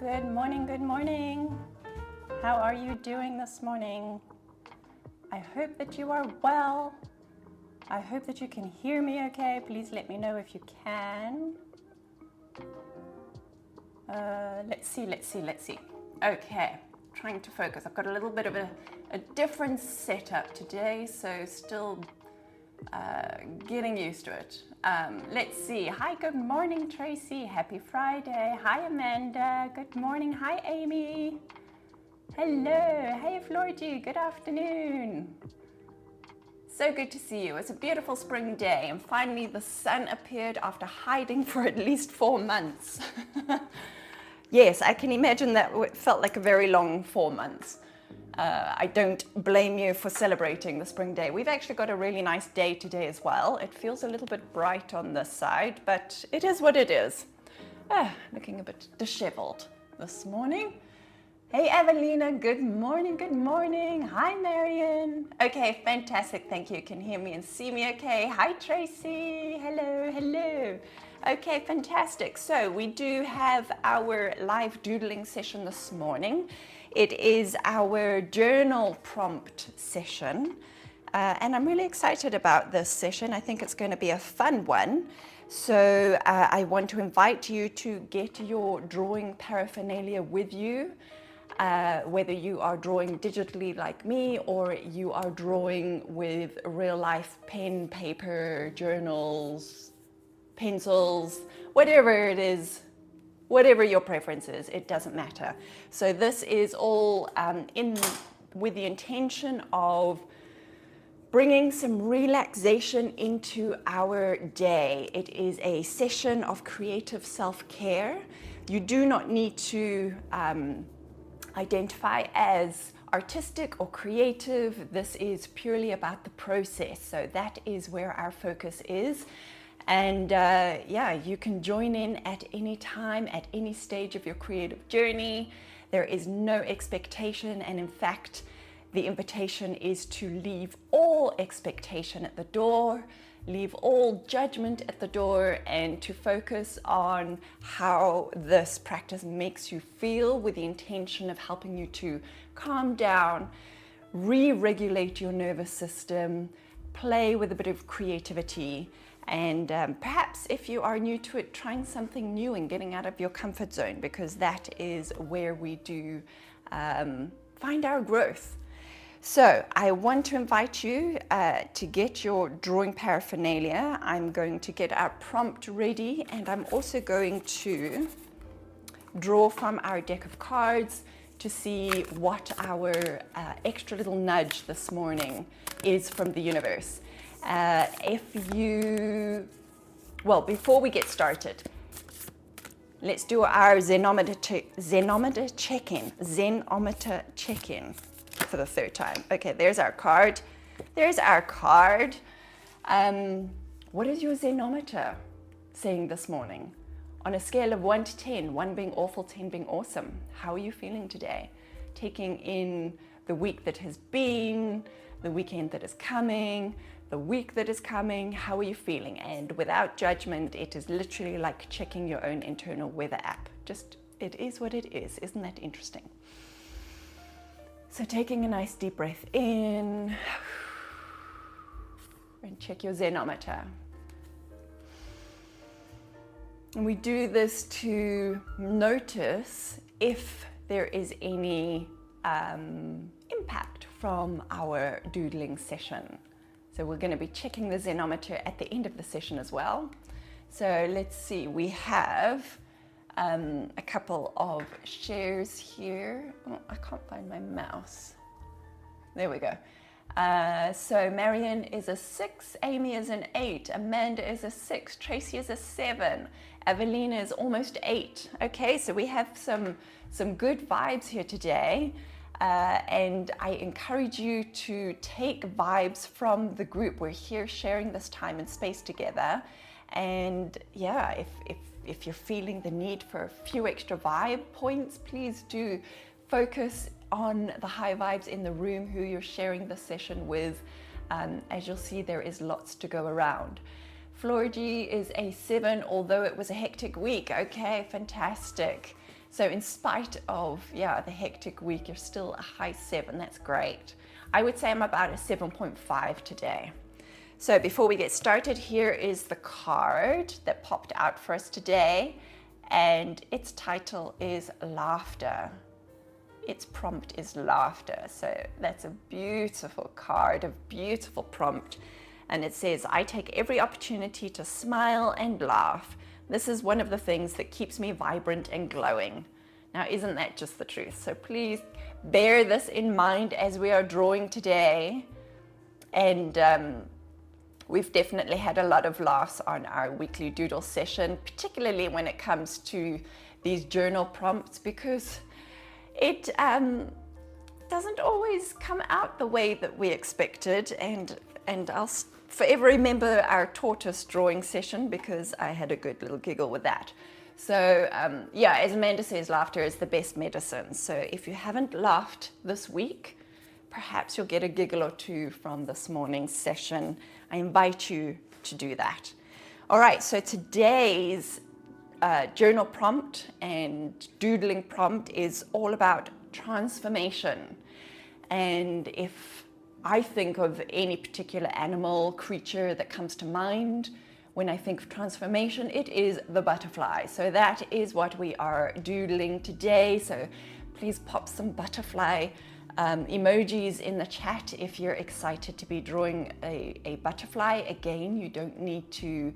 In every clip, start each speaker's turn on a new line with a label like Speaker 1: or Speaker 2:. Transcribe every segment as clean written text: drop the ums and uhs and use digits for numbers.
Speaker 1: Good morning, good morning. How are you doing this morning? I hope that you are well. I hope that you can hear me okay. Please let me know if you can. Let's see. Okay, trying to focus. I've got a little bit of a different setup today, so still getting used to it. Let's see. Hi, good morning, Tracy. Happy Friday. Hi, Amanda. Good morning. Hi, Amy. Hello. Hey, Florgie. Good afternoon. So good to see you. It's a beautiful spring day, and finally the sun appeared after hiding for at least 4 months. Yes, I can imagine that it felt like a very long 4 months. I don't blame you for celebrating the spring day. We've actually got a really nice day today as well. It feels a little bit bright on this side, but it is what it is. Looking a bit disheveled this morning. Hey, Evelina, good morning, good morning. Hi, Marion. Okay, fantastic, thank you. You can hear me and see me okay. Hi, Tracy. Hello, hello. Okay, fantastic. So we do have our live doodling session this morning. It is our journal prompt session, and I'm really excited about this session. I think it's going to be a fun one. So I want to invite you to get your drawing paraphernalia with you, whether you are drawing digitally like me or you are drawing with real life pen, paper, journals, pencils, whatever it is. Whatever your preference is, it doesn't matter. So this is all with the intention of bringing some relaxation into our day. It is a session of creative self-care. You do not need to identify as artistic or creative. This is purely about the process. So that is where our focus is. And yeah, you can join in at any time, at any stage of your creative journey. There is no expectation, and in fact, the invitation is to leave all expectation at the door, leave all judgment at the door, and to focus on how this practice makes you feel, with the intention of helping you to calm down, re-regulate your nervous system, play with a bit of creativity, and perhaps if you are new to it, trying something new and getting out of your comfort zone, because that is where we do find our growth. So I want to invite you to get your drawing paraphernalia. I'm going to get our prompt ready, and I'm also going to draw from our deck of cards to see what our extra little nudge this morning is from the universe. Before we get started, let's do our Zenometer check-in for the third time. Okay, there's our card. There's our card. What is your Zenometer saying this morning? On a scale of 1 to 10, 1 being awful, 10 being awesome. How are you feeling today? Taking in the week that has been, the weekend that is coming, the week that is coming. How are you feeling? And without judgment, it is literally like checking your own internal weather app. Just, it is what it is. Isn't that interesting? So taking a nice deep breath in, and check your Zenometer. And we do this to notice if there is any impact from our doodling session. So we're going to be checking the Zenometer at the end of the session as well. So let's see, we have a couple of shares here. Oh, I can't find my mouse. There we go. So Marion is a 6, Amy is an 8, Amanda is a 6, Tracy is a 7, Evelina is almost 8. Okay, so we have some good vibes here today. And I encourage you to take vibes from the group. We're here sharing this time and space together. And yeah, if you're feeling the need for a few extra vibe points, please do focus on the high vibes in the room who you're sharing the session with. As you'll see, there is lots to go around. Florgy is a 7, although it was a hectic week. Okay, fantastic. So in spite of, yeah, the hectic week, you're still a high 7. That's great. I would say I'm about a 7.5 today. So before we get started, here is the card that popped out for us today, and its title is Laughter. Its prompt is laughter. So that's a beautiful card, a beautiful prompt. And it says, I take every opportunity to smile and laugh. This is one of the things that keeps me vibrant and glowing. Now, isn't that just the truth? So please bear this in mind as we are drawing today. And we've definitely had a lot of laughs on our weekly doodle session, particularly when it comes to these journal prompts, because it doesn't always come out the way that we expected, and I'll forever remember our tortoise drawing session because I had a good little giggle with that. So yeah, as Amanda says, laughter is the best medicine. So if you haven't laughed this week, perhaps you'll get a giggle or two from this morning's session. I invite you to do that. All right, so today's journal prompt and doodling prompt is all about transformation. And if I think of any particular animal, creature that comes to mind when I think of transformation, it is the butterfly. So that is what we are doodling today. So please pop some butterfly emojis in the chat if you're excited to be drawing a butterfly. Again, you don't need to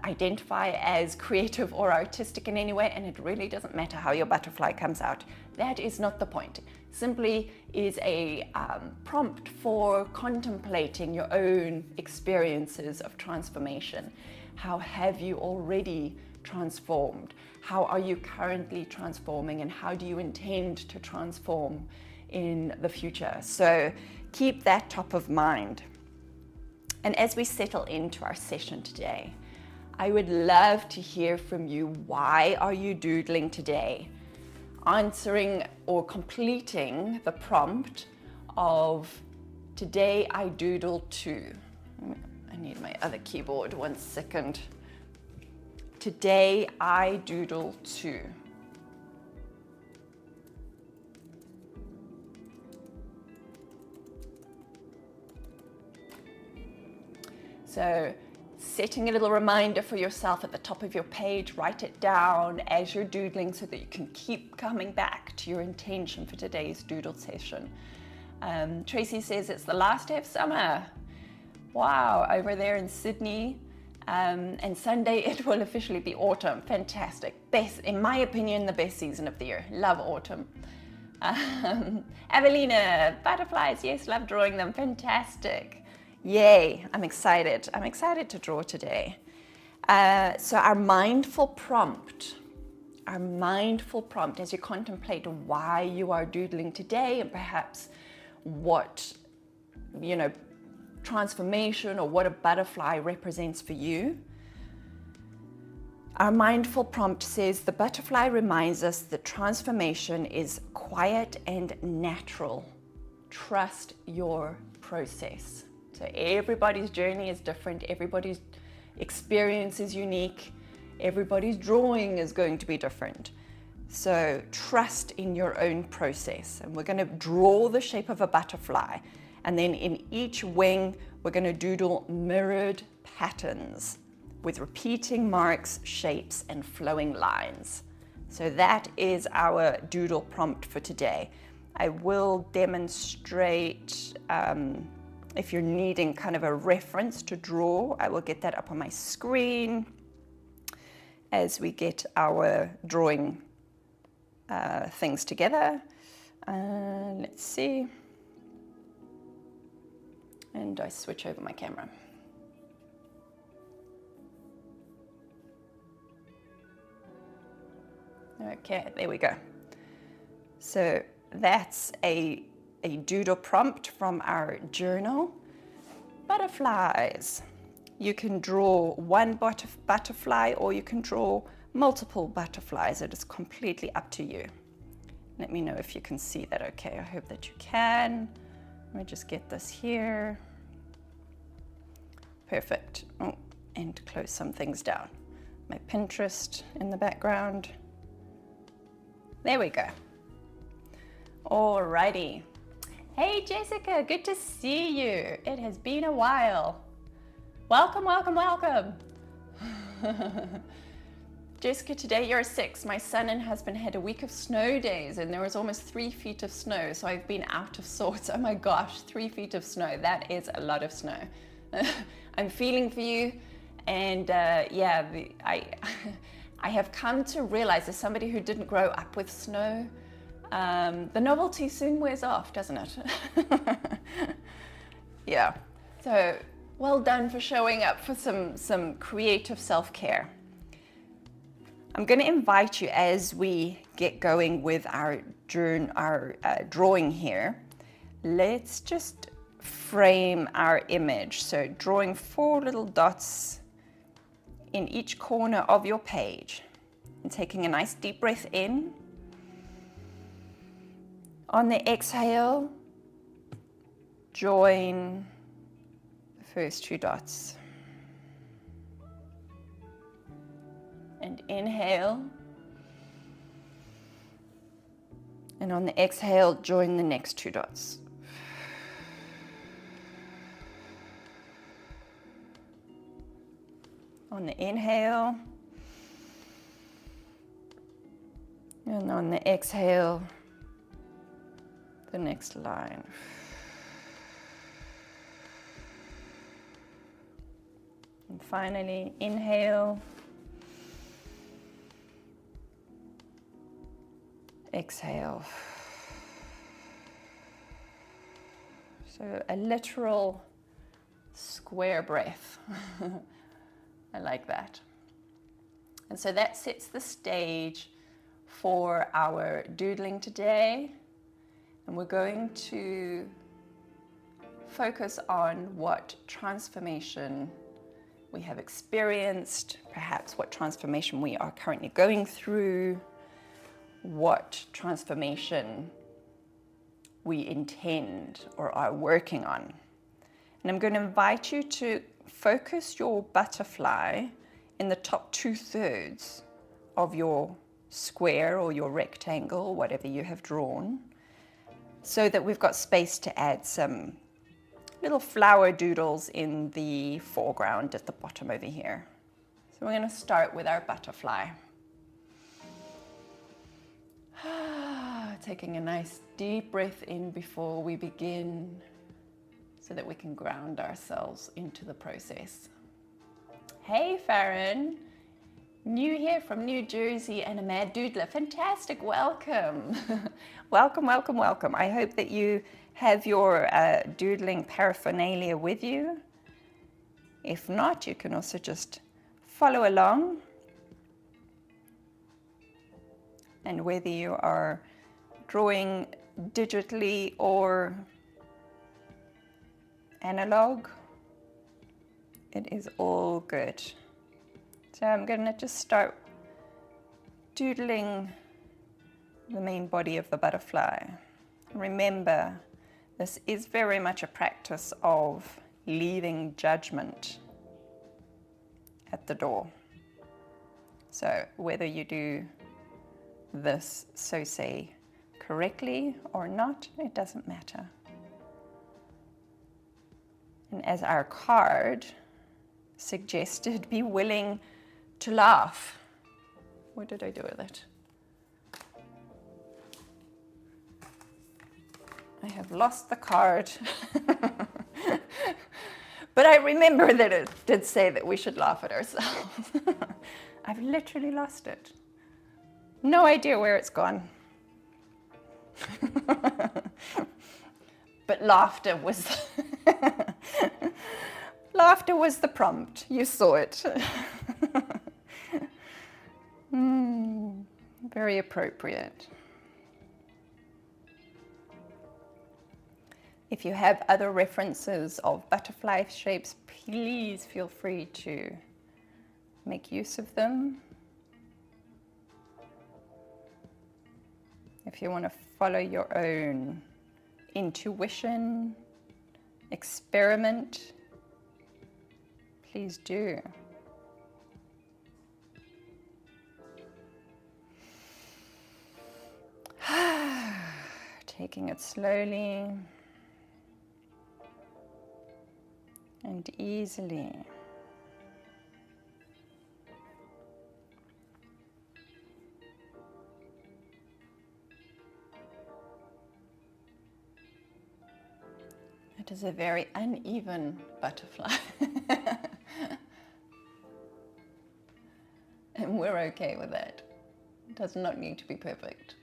Speaker 1: identify as creative or artistic in any way, and it really doesn't matter how your butterfly comes out. That is not the point. Simply is a prompt for contemplating your own experiences of transformation. How have you already transformed? How are you currently transforming, and how do you intend to transform in the future? So keep that top of mind. And as we settle into our session today, I would love to hear from you. Why are you doodling today? Answering or completing the prompt of today I doodle too. I need my other keyboard, 1 second. Today I doodle too. So setting a little reminder for yourself at the top of your page, write it down as you're doodling so that you can keep coming back to your intention for today's doodle session. Tracy says it's the last day of summer. Wow, over there in Sydney. And Sunday it will officially be autumn. Fantastic. Best, in my opinion, the best season of the year. Love autumn. Evelina, butterflies, yes, love drawing them. Fantastic. Yay, I'm excited. I'm excited to draw today. So our mindful prompt as you contemplate why you are doodling today, and perhaps what, transformation or what a butterfly represents for you. Our mindful prompt says the butterfly reminds us that transformation is quiet and natural. Trust your process. So everybody's journey is different, everybody's experience is unique, everybody's drawing is going to be different. So trust in your own process. And we're going to draw the shape of a butterfly. And then in each wing, we're going to doodle mirrored patterns with repeating marks, shapes, and flowing lines. So that is our doodle prompt for today. I will demonstrate, if you're needing kind of a reference to draw, I will get that up on my screen as we get our drawing things together. Let's see. And I switch over my camera. Okay, there we go. So that's a doodle prompt from our journal. Butterflies. You can draw one butterfly or you can draw multiple butterflies. It is completely up to you. Let me know if you can see that okay. I hope that you can. Let me just get this here. Perfect. Oh, and close some things down. My Pinterest in the background. There we go. Alrighty. Hey Jessica, good to see you. It has been a while. Welcome, welcome, welcome. Jessica, today you're 6. My son and husband had a week of snow days and there was almost 3 feet of snow. So I've been out of sorts. Oh my gosh, 3 feet of snow. That is a lot of snow. I'm feeling for you. And yeah, I have come to realize, as somebody who didn't grow up with snow, the novelty soon wears off, doesn't it? Yeah. So well done for showing up for some creative self-care. I'm going to invite you as we get going with our drawing here. Let's just frame our image. So drawing 4 little dots in each corner of your page and taking a nice deep breath in. On the exhale, join the first 2 dots. And inhale. And on the exhale, join the next 2 dots. On the inhale. And on the exhale, the next line. And finally, inhale. Exhale. So a literal square breath. I like that. And so that sets the stage for our doodling today. And we're going to focus on what transformation we have experienced, perhaps what transformation we are currently going through, what transformation we intend or are working on. And I'm going to invite you to focus your butterfly in the top 2/3 of your square or your rectangle, whatever you have drawn, so that we've got space to add some little flower doodles in the foreground at the bottom over here. So we're going to start with our butterfly. Taking a nice deep breath in before we begin so that we can ground ourselves into the process. Hey Farron, new here from New Jersey and a mad doodler. Fantastic, welcome. Welcome, welcome, welcome. I hope that you have your doodling paraphernalia with you. If not, you can also just follow along. And whether you are drawing digitally or analog, it is all good. So I'm going to just start doodling the main body of the butterfly. Remember, this is very much a practice of leaving judgment at the door. So whether you do this, so say, correctly or not, it doesn't matter. And as our card suggested, be willing to laugh. What did I do with it? I have lost the card. But I remember that it did say that we should laugh at ourselves. I've literally lost it. No idea where it's gone. But laughter was laughter was the prompt. You saw it. Very appropriate. If you have other references of butterfly shapes, please feel free to make use of them. If you want to follow your own intuition, experiment, please do. Taking it slowly and easily. It is a very uneven butterfly. And we're okay with that. It does not need to be perfect.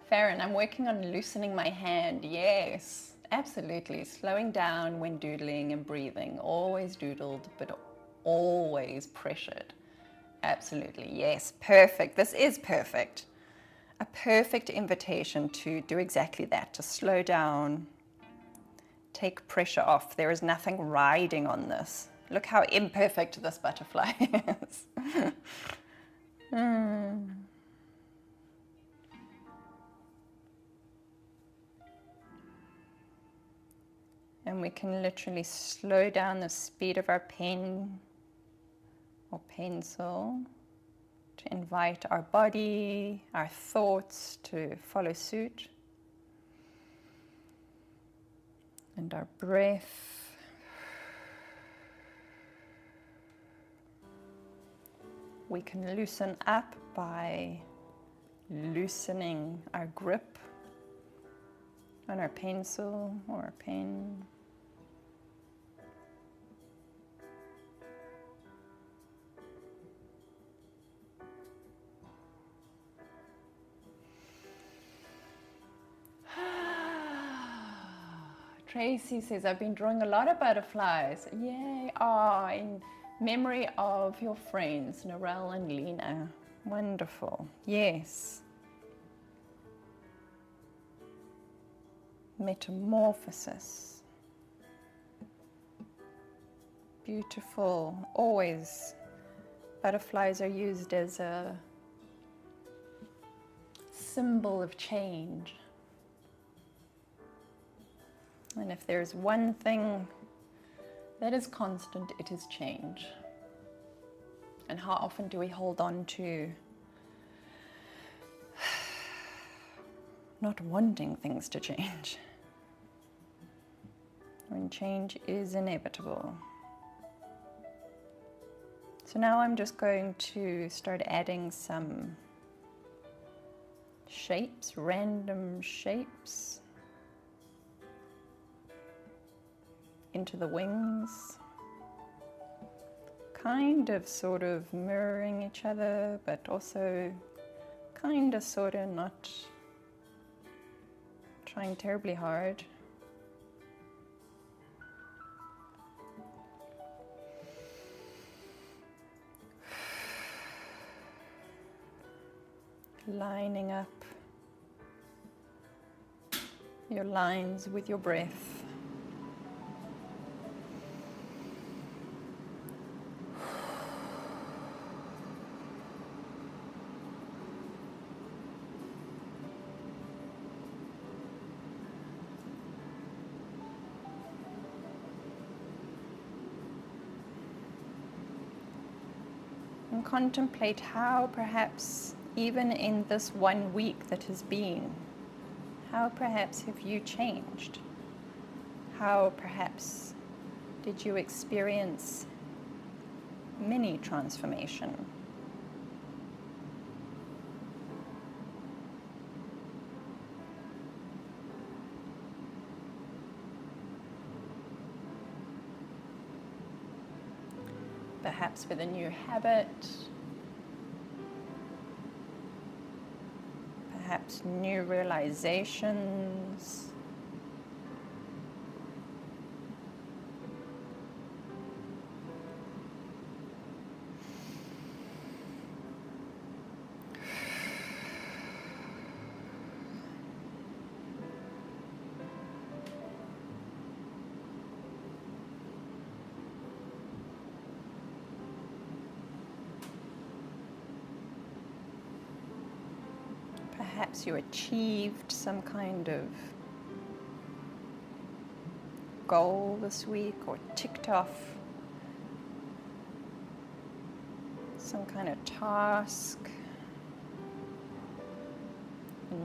Speaker 1: Farron, I'm working on loosening my hand. Yes, absolutely. Slowing down when doodling and breathing. Always doodled, but always pressured. Absolutely, yes, perfect. This is perfect. A perfect invitation to do exactly that, to slow down, take pressure off. There is nothing riding on this. Look how imperfect this butterfly is. And we can literally slow down the speed of our pen or pencil to invite our body, our thoughts to follow suit. And our breath. We can loosen up by loosening our grip on our pencil or our pen. Tracy says, I've been drawing a lot of butterflies. Yay. Oh, in memory of your friends, Narelle and Lena. Wonderful. Yes. Metamorphosis. Beautiful. Always. Butterflies are used as a symbol of change. And if there's one thing that is constant, it is change. And how often do we hold on to not wanting things to change when change is inevitable? So now I'm just going to start adding some shapes, random shapes, into the wings, kind of sort of mirroring each other, but also kind of sort of not trying terribly hard. Lining up your lines with your breath. And contemplate how perhaps even in this 1 week that has been, how perhaps have you changed? How perhaps did you experience mini transformation? Perhaps with a new habit, perhaps new realizations, perhaps you achieved some kind of goal this week or ticked off some kind of task,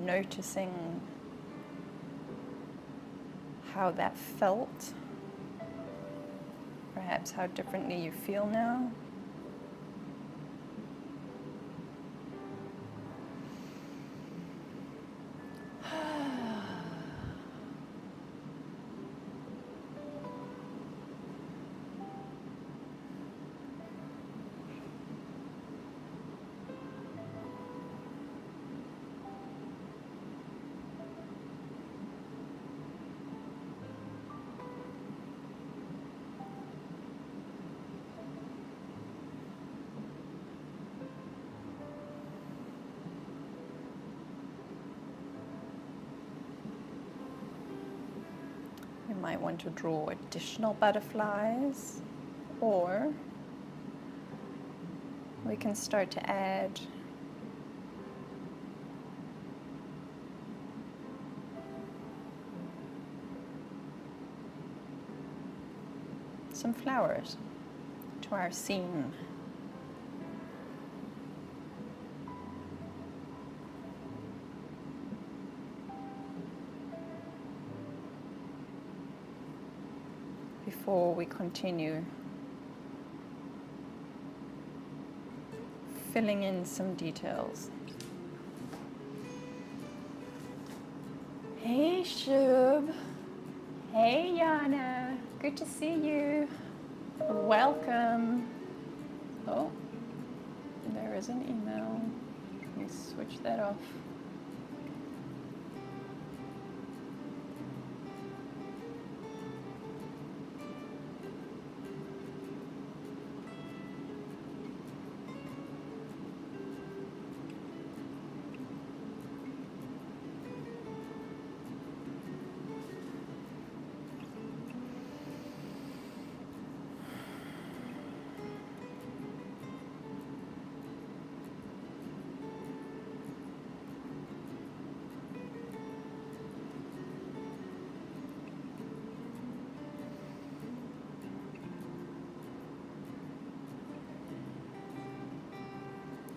Speaker 1: noticing how that felt, perhaps how differently you feel now. You might want to draw additional butterflies, or we can start to add some flowers to our scene. Before we continue filling in some details. Hey Shub, hey Yana, good to see you. Welcome. Oh, there is an email. Let me switch that off.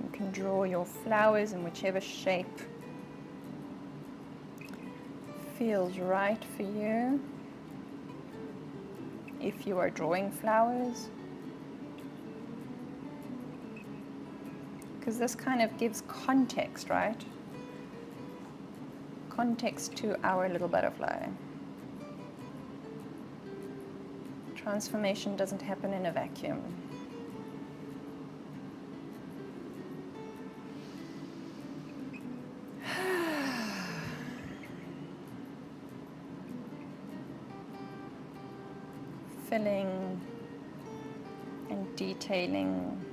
Speaker 1: You can draw your flowers in whichever shape feels right for you. If you are drawing flowers, because this kind of gives context, right? Context to our little butterfly. Transformation doesn't happen in a vacuum. Filling and detailing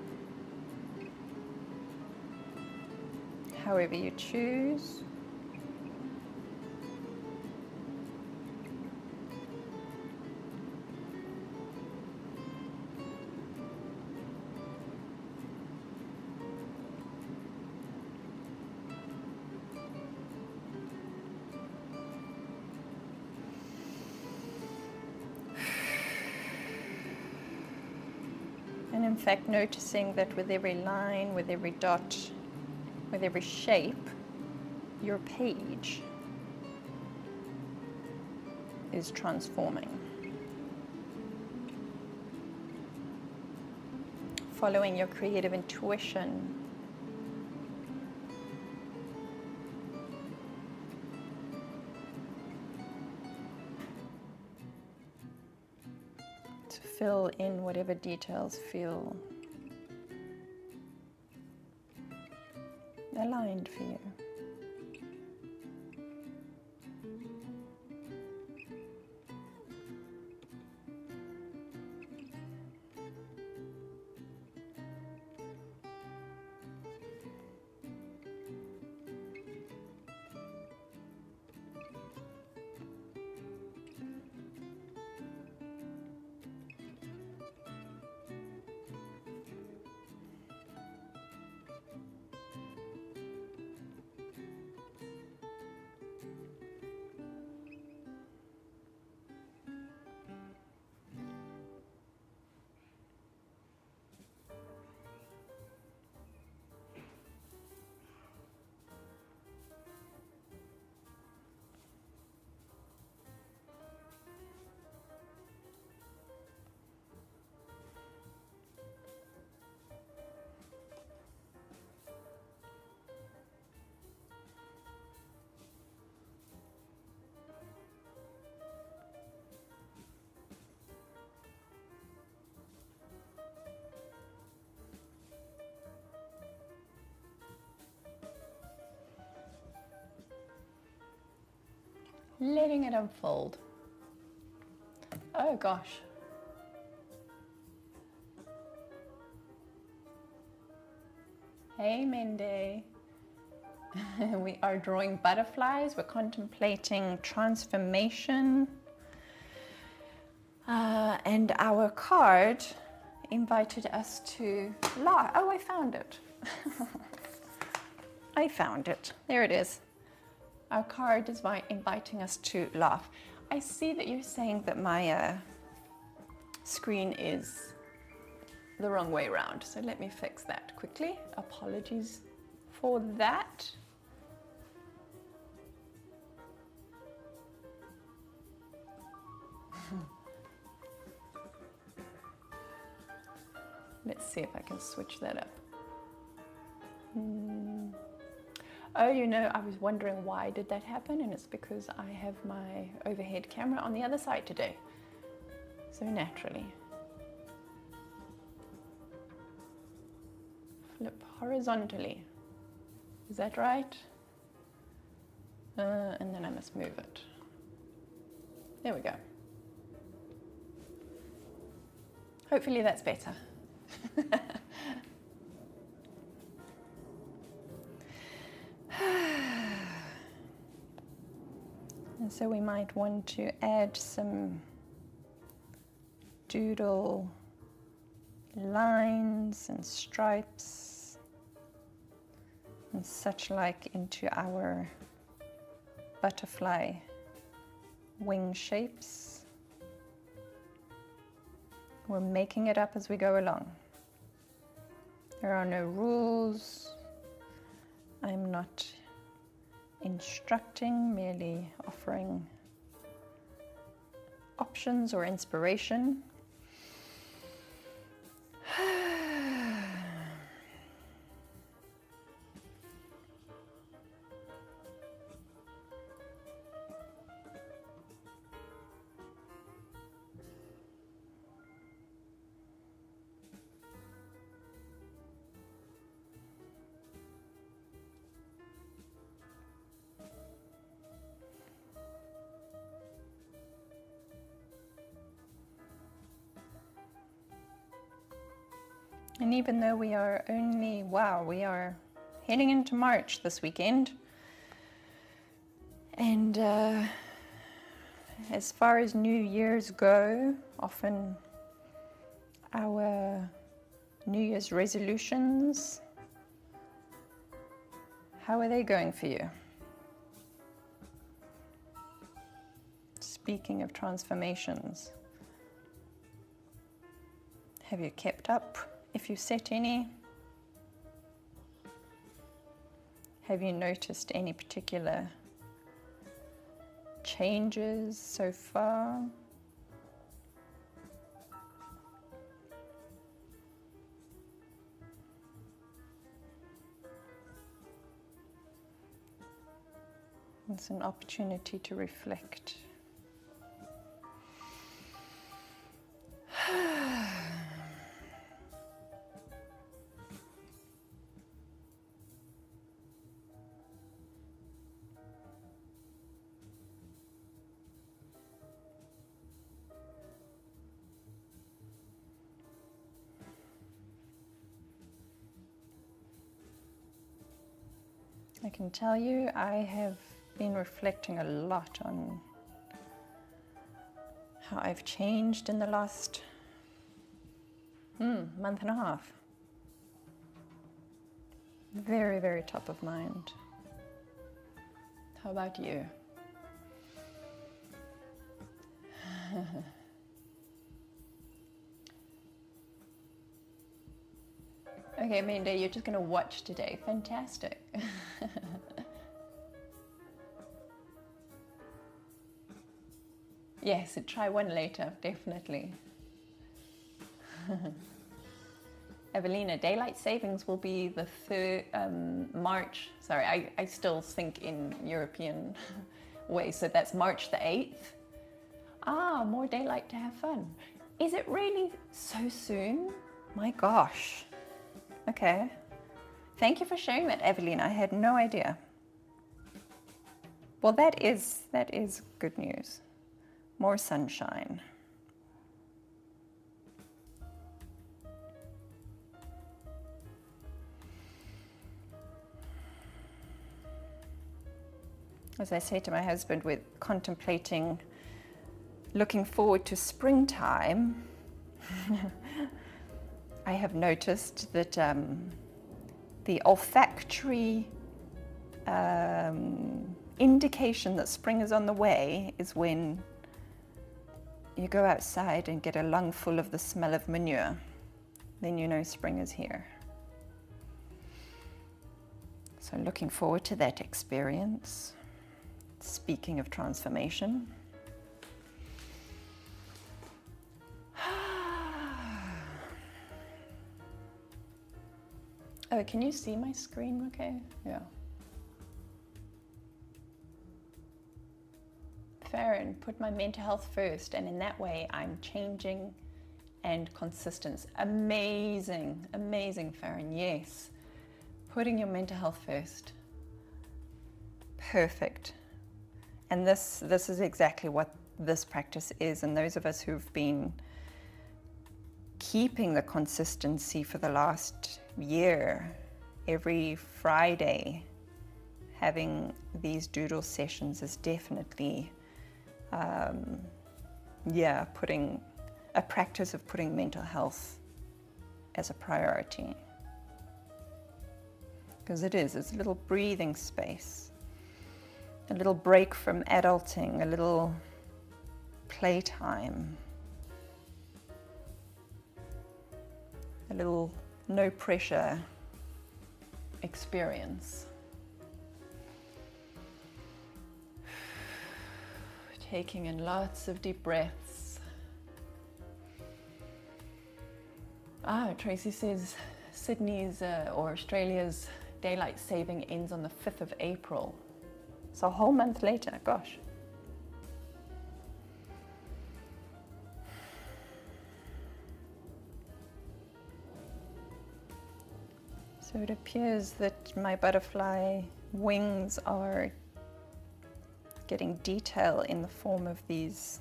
Speaker 1: however you choose. And in fact, noticing that with every line, with every dot, with every shape, your page is transforming. Following your creative intuition. To fill in whatever details feel aligned for you. letting it unfold. Oh gosh. Hey Mende. We are drawing butterflies. We're contemplating transformation. And our card invited us to laugh. Oh, I found it. I found it. There it is. Our card is inviting us to laugh. I see that you're saying that my screen is the wrong way around. So let me fix that quickly. Apologies for that. Let's see if I can switch that up. Oh, you know, I was wondering why did that happen, and it's because I have my overhead camera on the other side today. So naturally. Flip horizontally. Is that right? And then I must move it. There we go. Hopefully that's better. And so we might want to add some doodle lines and stripes and such like into our butterfly wing shapes. We're making it up as we go along. There are no rules. I'm not instructing, merely offering options or inspiration. And even though we are only, we are heading into March this weekend. And as far as New Year's go, often our New Year's resolutions, how are they going for you? Speaking of transformations, have you kept up? If you set any, have you noticed any particular changes so far? It's an opportunity to reflect. I can tell you, I have been reflecting a lot on how I've changed in the last month and a half. Very, very top of mind. How about you? Okay, Amanda, you're just going to watch today. Fantastic. Yes, try one later, definitely. Evelina, daylight savings will be the 3rd March. Sorry, I still think in European ways, so that's March the 8th. Ah, more daylight to have fun. Is it really so soon? My gosh. Okay. Thank you for sharing that, Evelina. I had no idea. Well, Well, that is good news. More sunshine. As I say to my husband, we're contemplating looking forward to springtime. I have noticed that the olfactory indication that spring is on the way is when you go outside and get a lungful of the smell of manure. Then you know spring is here. So looking forward to that experience. Speaking of transformation. Oh, can you see my screen okay? Yeah. Farron, put my mental health first, and in that way I'm changing and consistent. Amazing, amazing, Farron, yes. Putting your mental health first. Perfect. And this is exactly what this practice is, and those of us who've been keeping the consistency for the last year, every Friday, having these doodle sessions is definitely, putting a practice of putting mental health as a priority. Because it's a little breathing space, a little break from adulting, a little playtime, a little no pressure experience. Taking in lots of deep breaths. Tracy says Sydney's or Australia's daylight saving ends on the 5th of April. So a whole month later, gosh. So it appears that my butterfly wings are getting detail in the form of these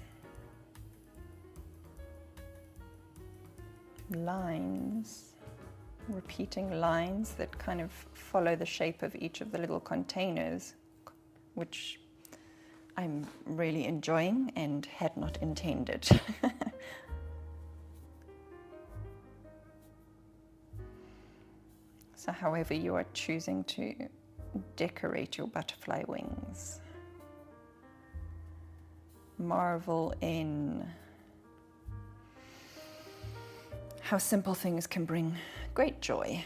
Speaker 1: lines, repeating lines that kind of follow the shape of each of the little containers, which I'm really enjoying and had not intended. So however you are choosing to decorate your butterfly wings, marvel in how simple things can bring great joy.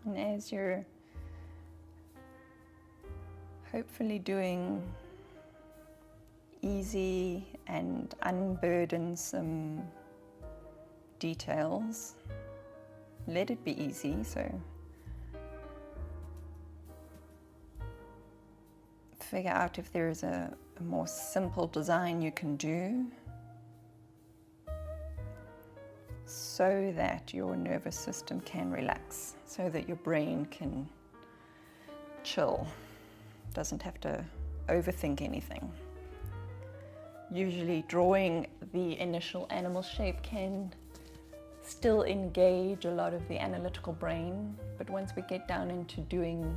Speaker 1: And as you're hopefully doing easy and unburdensome details, let it be easy. So figure out if there is a more simple design you can do so that your nervous system can relax, so that your brain can chill, doesn't have to overthink anything. Usually drawing the initial animal shape can still engage a lot of the analytical brain, but once we get down into doing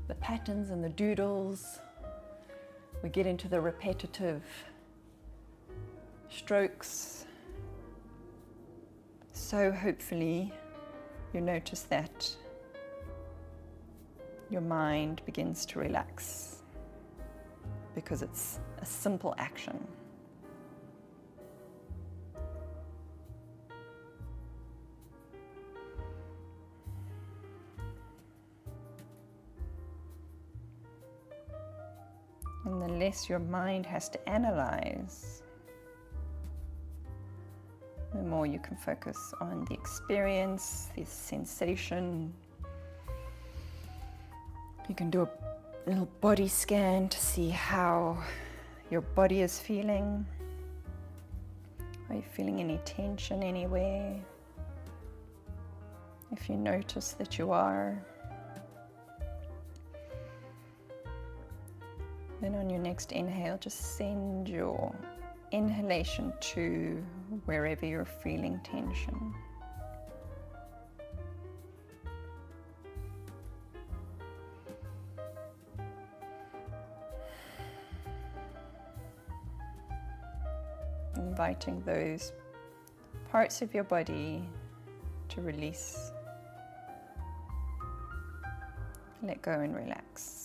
Speaker 1: the patterns and the doodles, we get into the repetitive strokes. So hopefully you notice that your mind begins to relax because it's a simple action. And the less your mind has to analyze, the more you can focus on the experience, the sensation, You can do a little body scan to see how your body is feeling. Are you feeling any tension anywhere? If you notice that you are, then on your next inhale, just send your inhalation to wherever you're feeling tension. Inviting those parts of your body to release, let go and relax.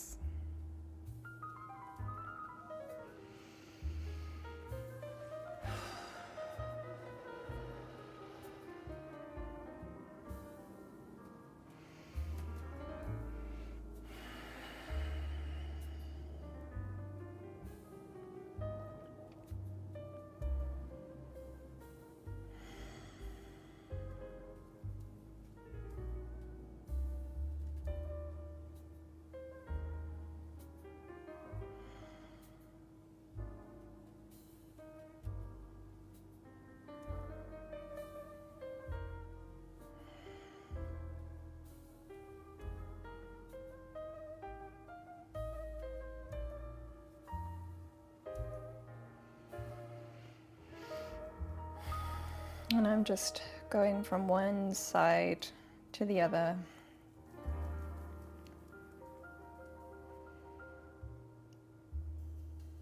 Speaker 1: And I'm just going from one side to the other.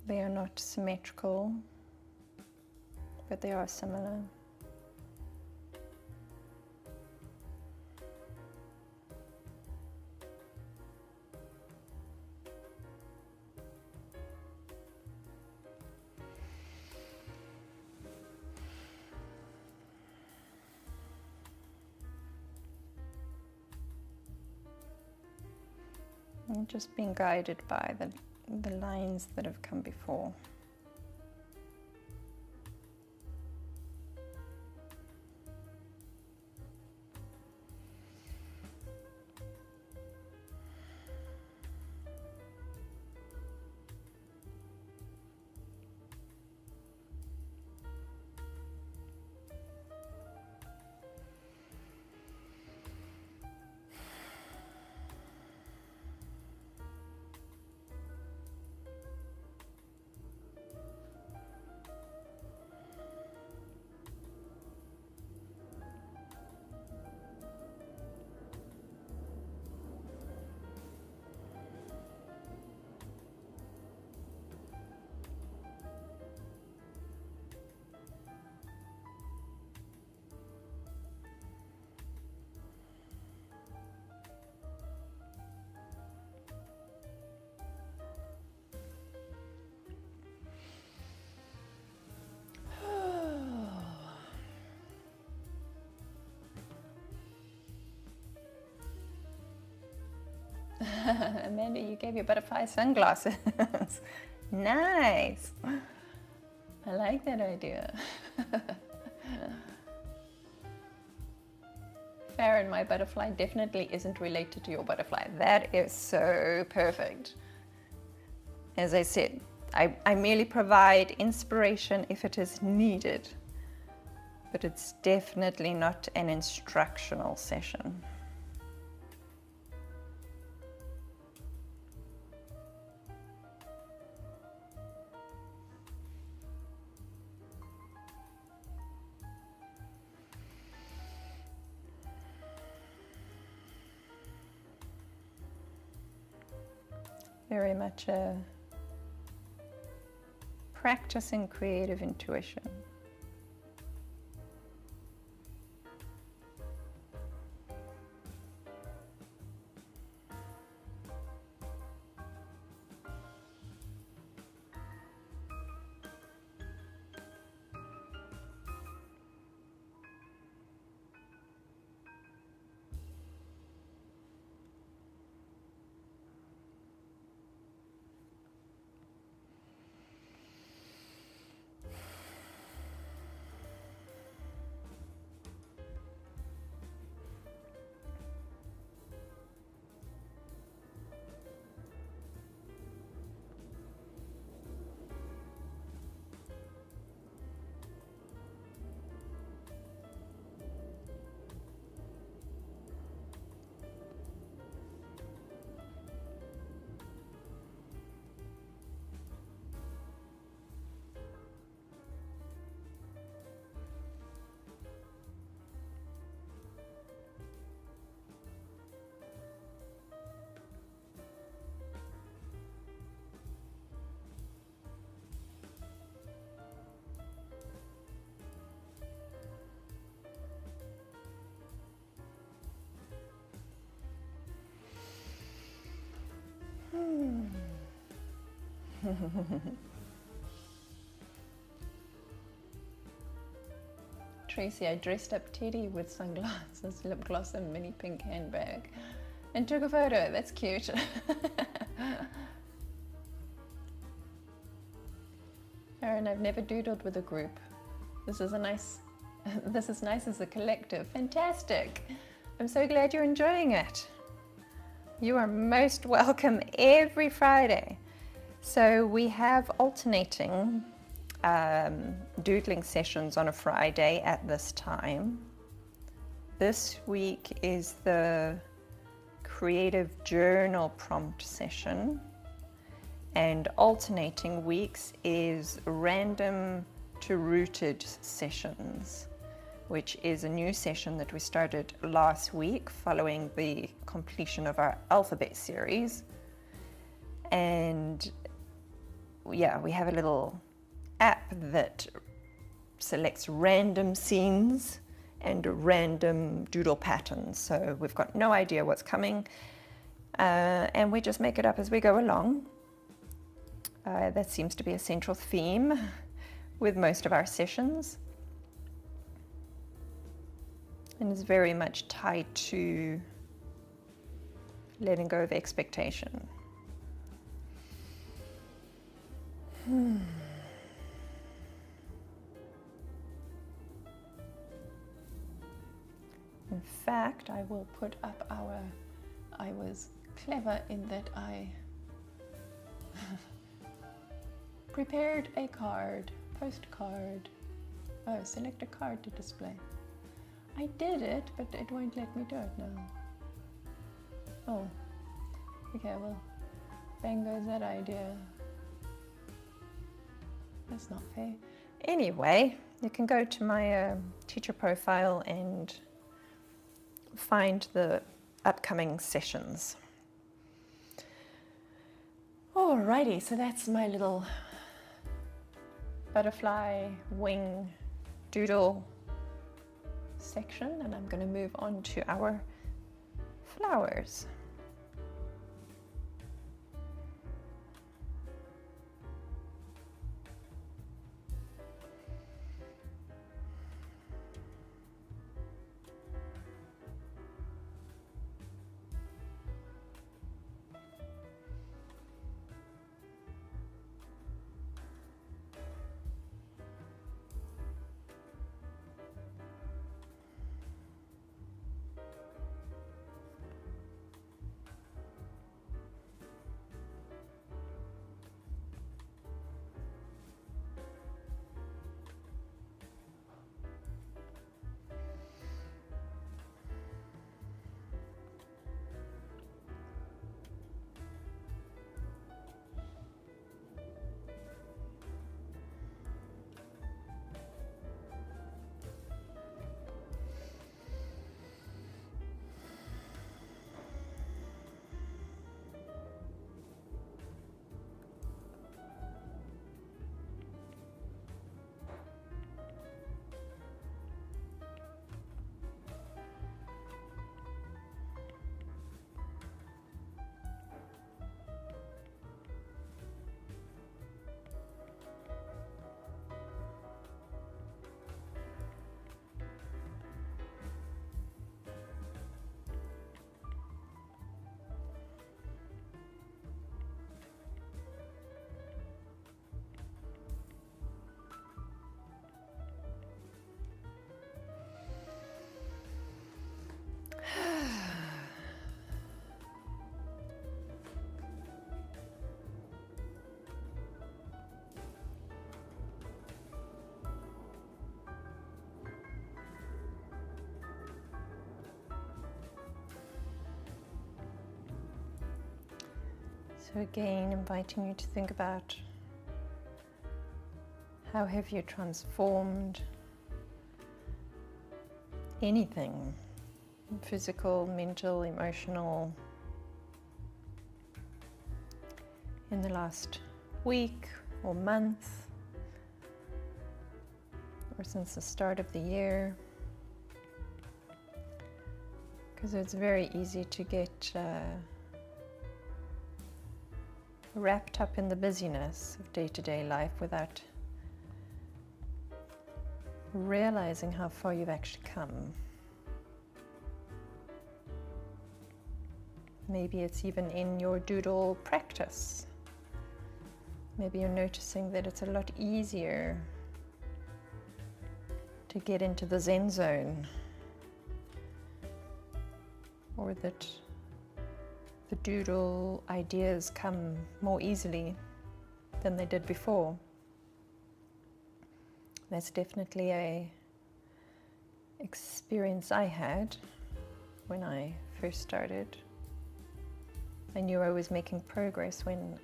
Speaker 1: They are not symmetrical, but they are similar. And just being guided by the lines that have come before. Amanda, you gave your butterfly sunglasses. Nice. I like that idea. Farron, my butterfly definitely isn't related to your butterfly. That is so perfect. As I said, I merely provide inspiration if it is needed, but it's definitely not an instructional session. Very much a practice in creative intuition. Tracy, I dressed up Teddy with sunglasses, lip gloss and mini pink handbag and took a photo. That's cute. Aaron, I've never doodled with a group. This is nice as a collective. Fantastic. I'm so glad you're enjoying it. You are most welcome every Friday. So we have alternating doodling sessions on a Friday at this time. This week is the creative journal prompt session, and alternating weeks is random to rooted sessions, which is a new session that we started last week following the completion of our alphabet series. And yeah, we have a little app that selects random scenes and random doodle patterns. So we've got no idea what's coming, and we just make it up as we go along. That seems to be a central theme with most of our sessions, and is very much tied to letting go of expectation. In fact, I will put up I was clever in that I prepared a card, postcard. Oh, select a card to display. I did it, but it won't let me do it now. Oh, okay, well, bang goes that idea. That's not fair. Anyway, you can go to my teacher profile and find the upcoming sessions. Alrighty, so that's my little butterfly wing doodle section, and I'm going to move on to our flowers. So again, inviting you to think about how have you transformed anything, physical, mental, emotional, in the last week or month, or since the start of the year. Because it's very easy to get
Speaker 2: wrapped up in the busyness of day-to-day life without realizing how far you've actually come. Maybe it's even in your doodle practice. Maybe you're noticing that it's a lot easier to get into the Zen zone, or that the doodle ideas come more easily than they did before. That's definitely a experience I had when I first started. I knew I was making progress when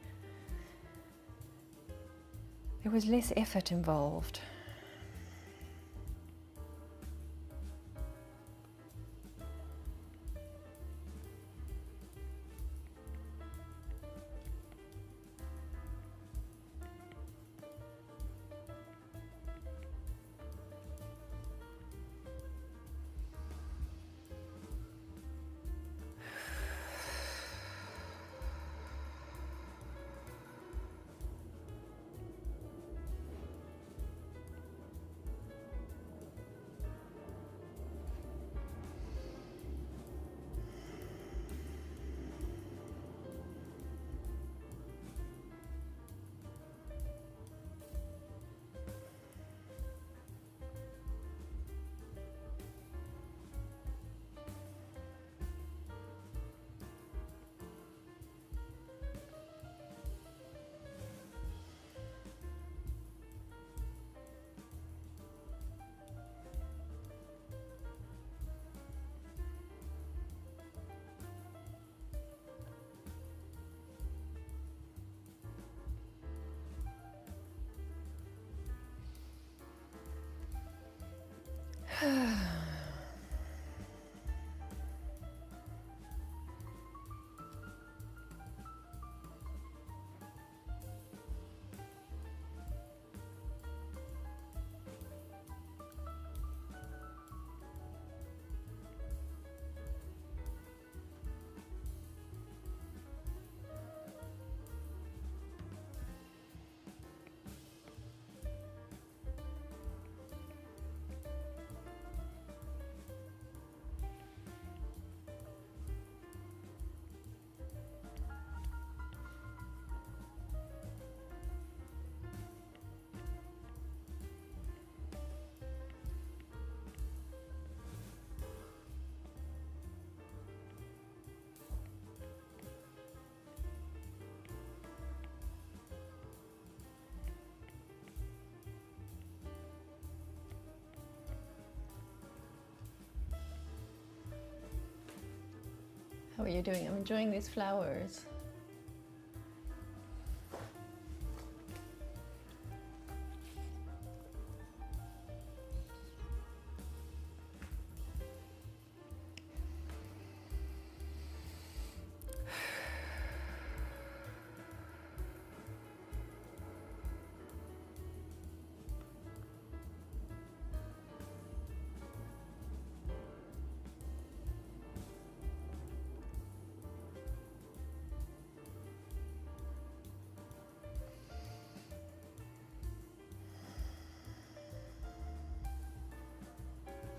Speaker 2: there was less effort involved. How are you doing? I'm enjoying these flowers.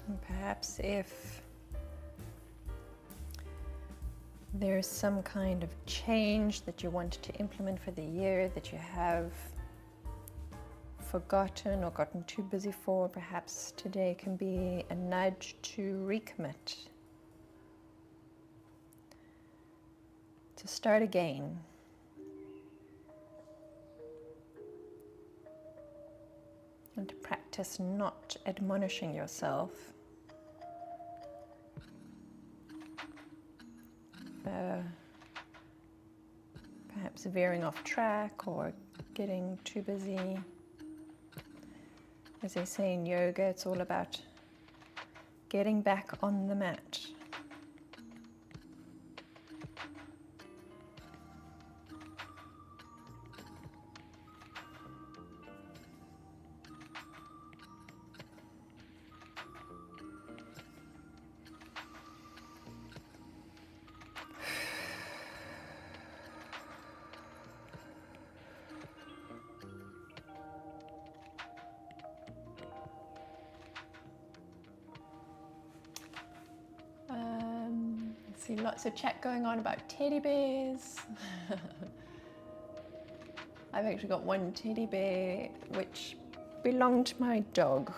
Speaker 2: And perhaps if there's some kind of change that you want to implement for the year that you have forgotten or gotten too busy for, perhaps today can be a nudge to recommit, to start again. And to practice not admonishing yourself. Perhaps veering off track or getting too busy. As they say in yoga, it's all about getting back on the mat. See lots of chat going on about teddy bears. I've actually got one teddy bear which belonged to my dog,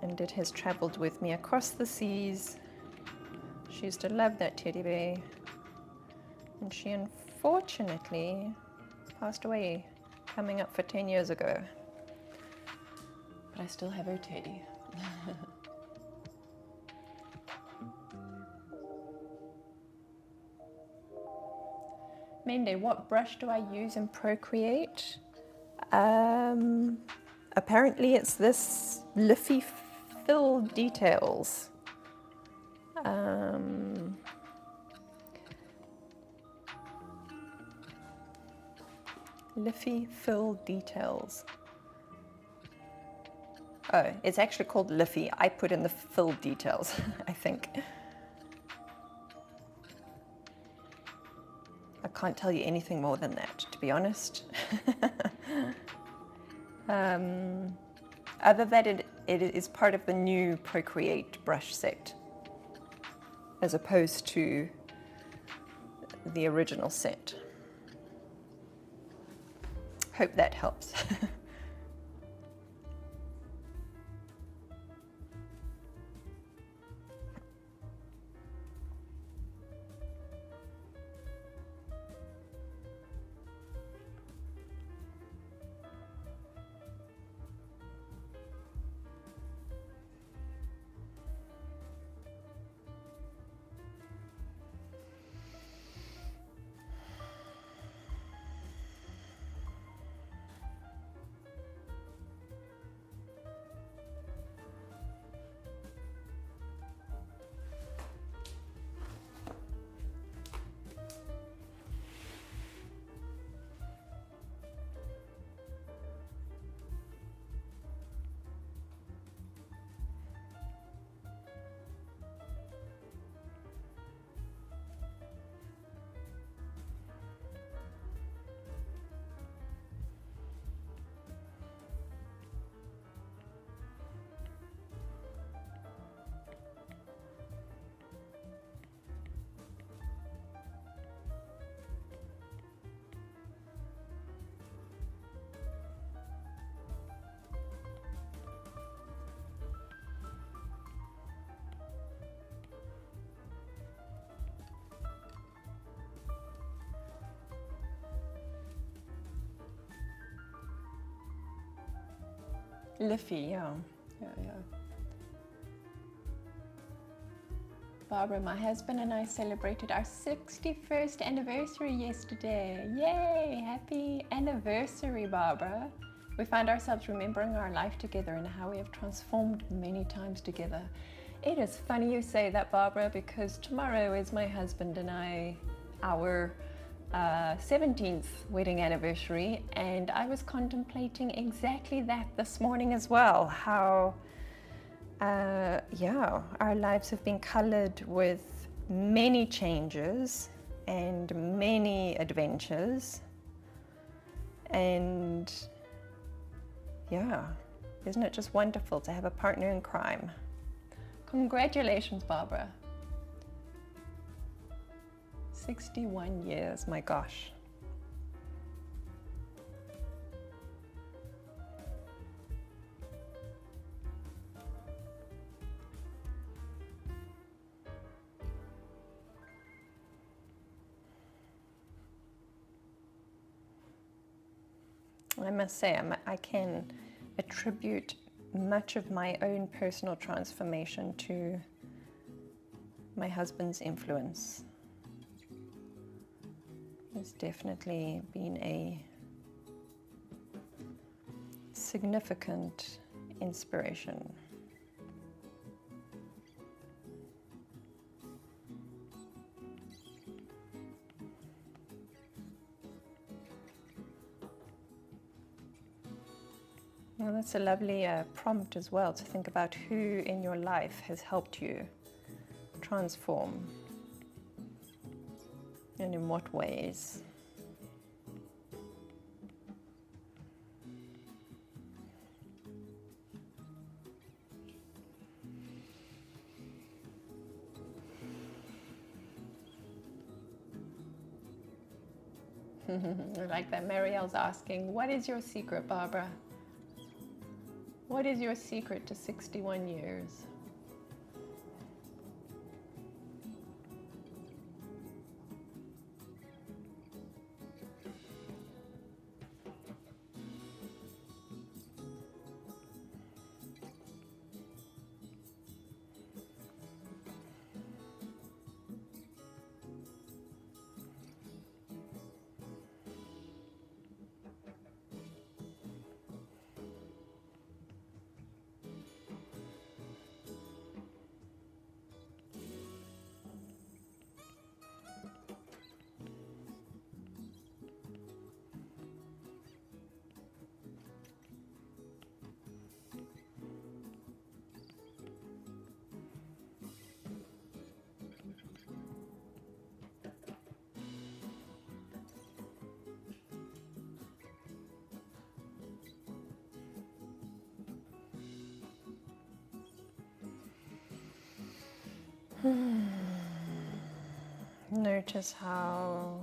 Speaker 2: and it has traveled with me across the seas. She used to love that teddy bear, and she unfortunately passed away coming up for 10 years ago. But I still have her teddy. Mende, what brush do I use in Procreate? Apparently it's this Liffy Fill Details. Liffy Fill Details. Oh, it's actually called Liffy. I put in the fill details, I think. I can't tell you anything more than that, to be honest. Other than it is part of the new Procreate brush set, as opposed to the original set. Hope that helps. Liffy, yeah. Barbara, my husband and I celebrated our 61st anniversary yesterday. Yay! Happy anniversary, Barbara. We find ourselves remembering our life together and how we have transformed many times together. It is funny you say that, Barbara, because tomorrow is my husband and I, our 17th wedding anniversary, and I was contemplating exactly that this morning as well, how our lives have been colored with many changes and many adventures, and yeah, isn't it just wonderful to have a partner in crime? Congratulations, Barbara. 61 years, my gosh. I must say, I can attribute much of my own personal transformation to my husband's influence. It's definitely been a significant inspiration. Well, that's a lovely prompt as well, to think about who in your life has helped you transform and in what ways. I like that Marielle's asking, what is your secret, Barbara? What is your secret to 61 years? Notice how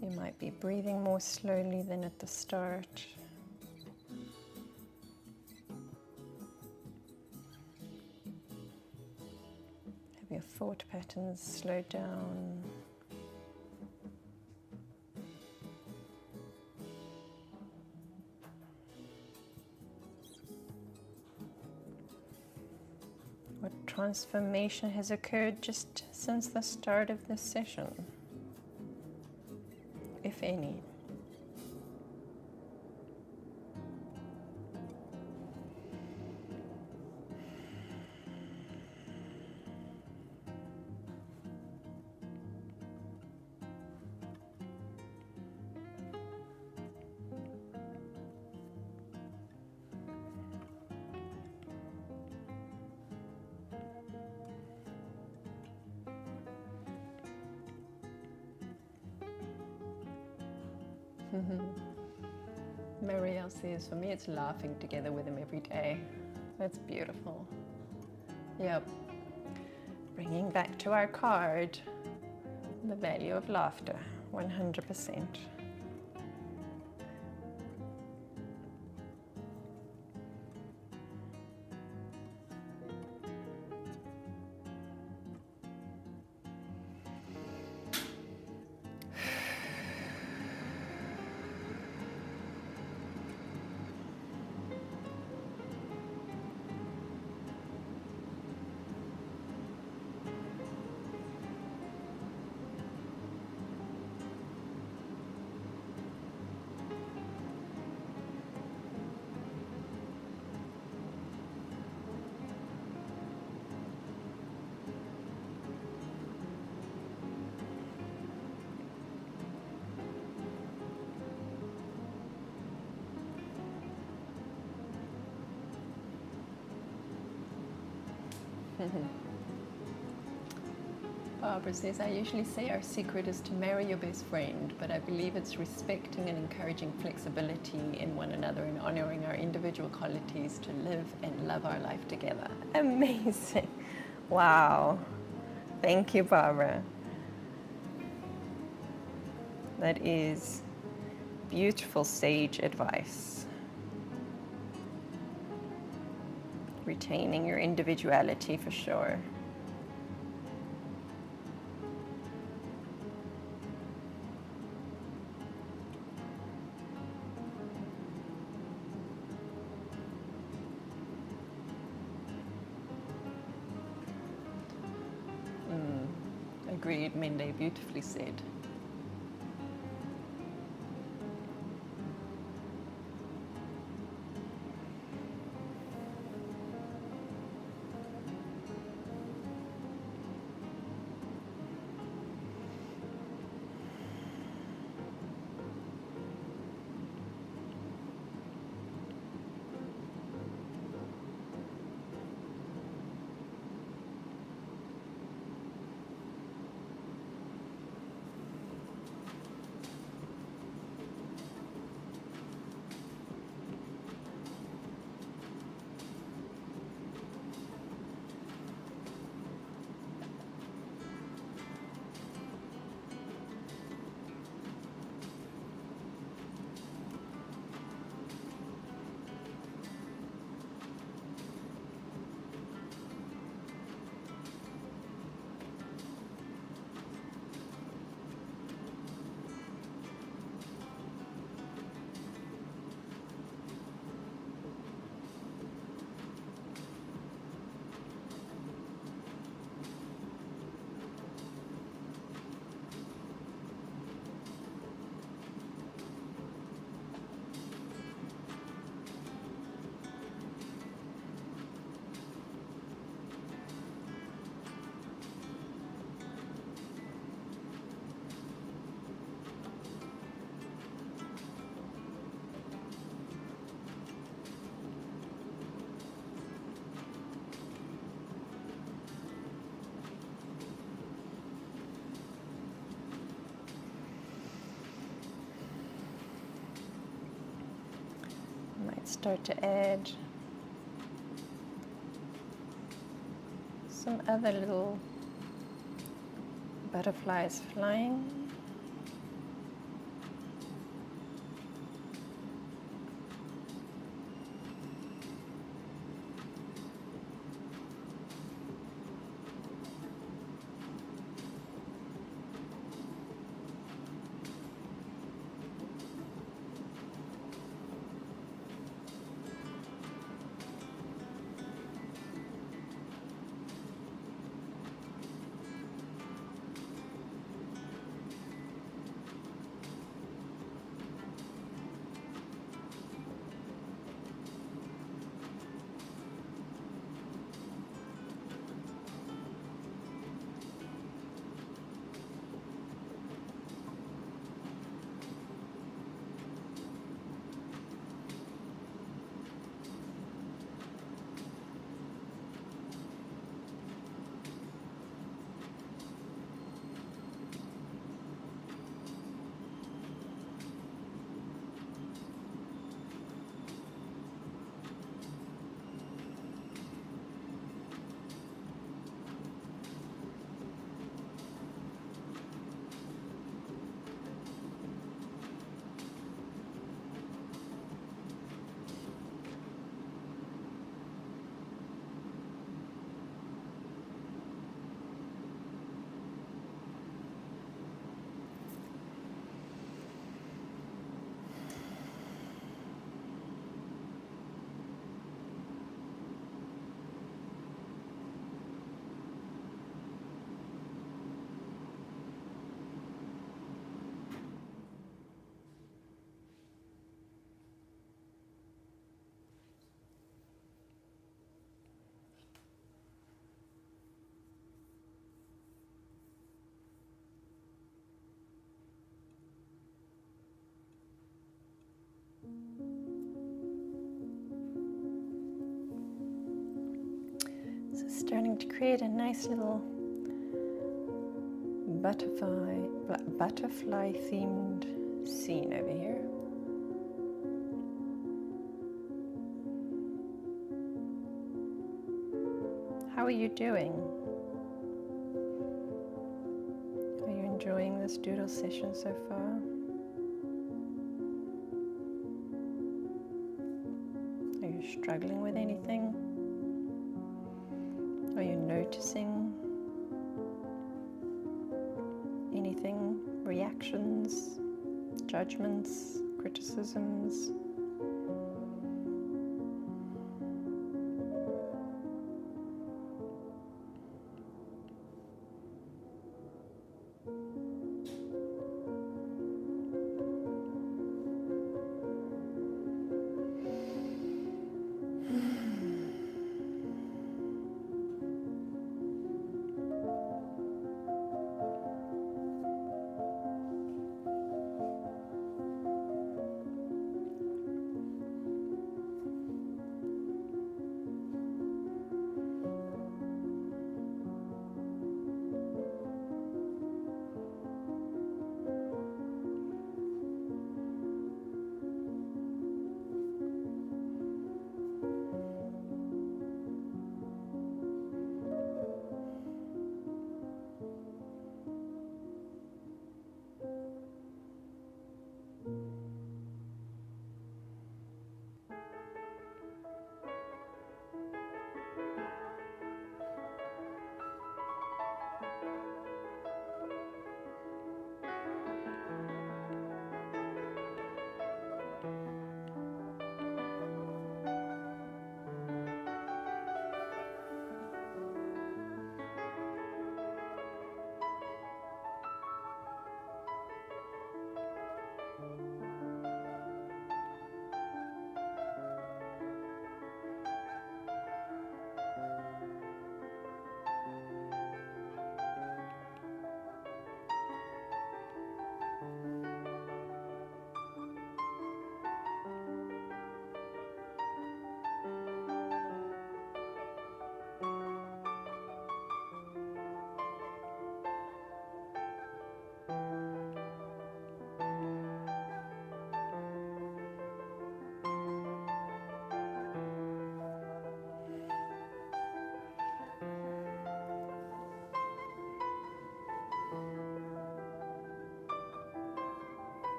Speaker 2: you might be breathing more slowly than at the start. Have your thought patterns slowed down? What transformation has occurred just since the start of this session, if any? Marielle says, for me it's laughing together with him every day. That's beautiful. Yep. Bringing back to our card, the value of laughter, 100%. Barbara says, I usually say our secret is to marry your best friend, but I believe it's respecting and encouraging flexibility in one another and honoring our individual qualities to live and love our life together. Amazing. Wow. Thank you, Barbara. That is beautiful sage advice. Retaining your individuality for sure. Agreed, Mende, beautifully said. start to add some other little butterflies flying. So starting to create a nice little butterfly themed scene over here. How are you doing? Are you enjoying this doodle session so far? Are you struggling with anything? Are you noticing anything? Reactions, judgments, criticisms?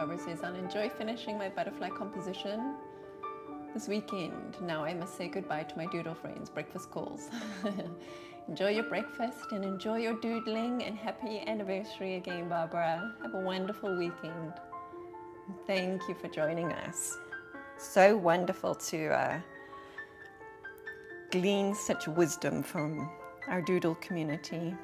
Speaker 2: Barbara says, I'll enjoy finishing my butterfly composition this weekend. Now I must say goodbye to my doodle friends. Breakfast calls. Enjoy your breakfast and enjoy your doodling, and happy anniversary again, Barbara. Have a wonderful weekend. Thank you for joining us. So wonderful to glean such wisdom from our doodle community.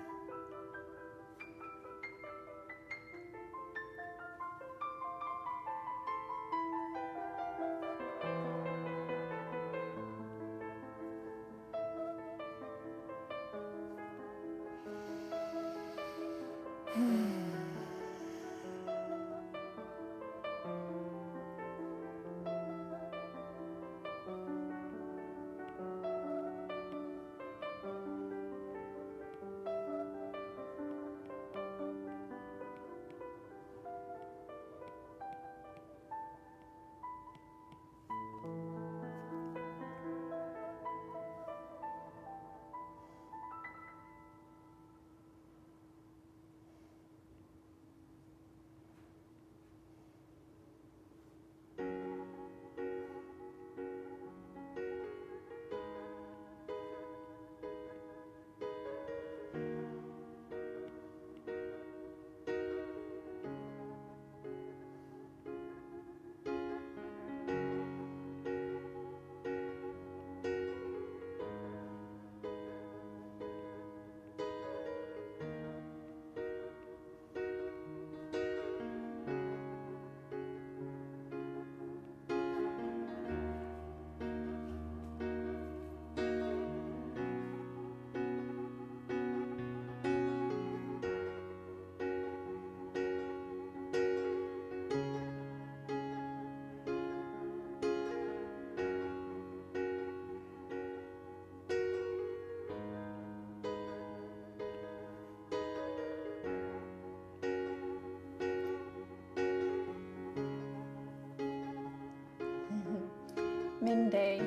Speaker 2: Minday,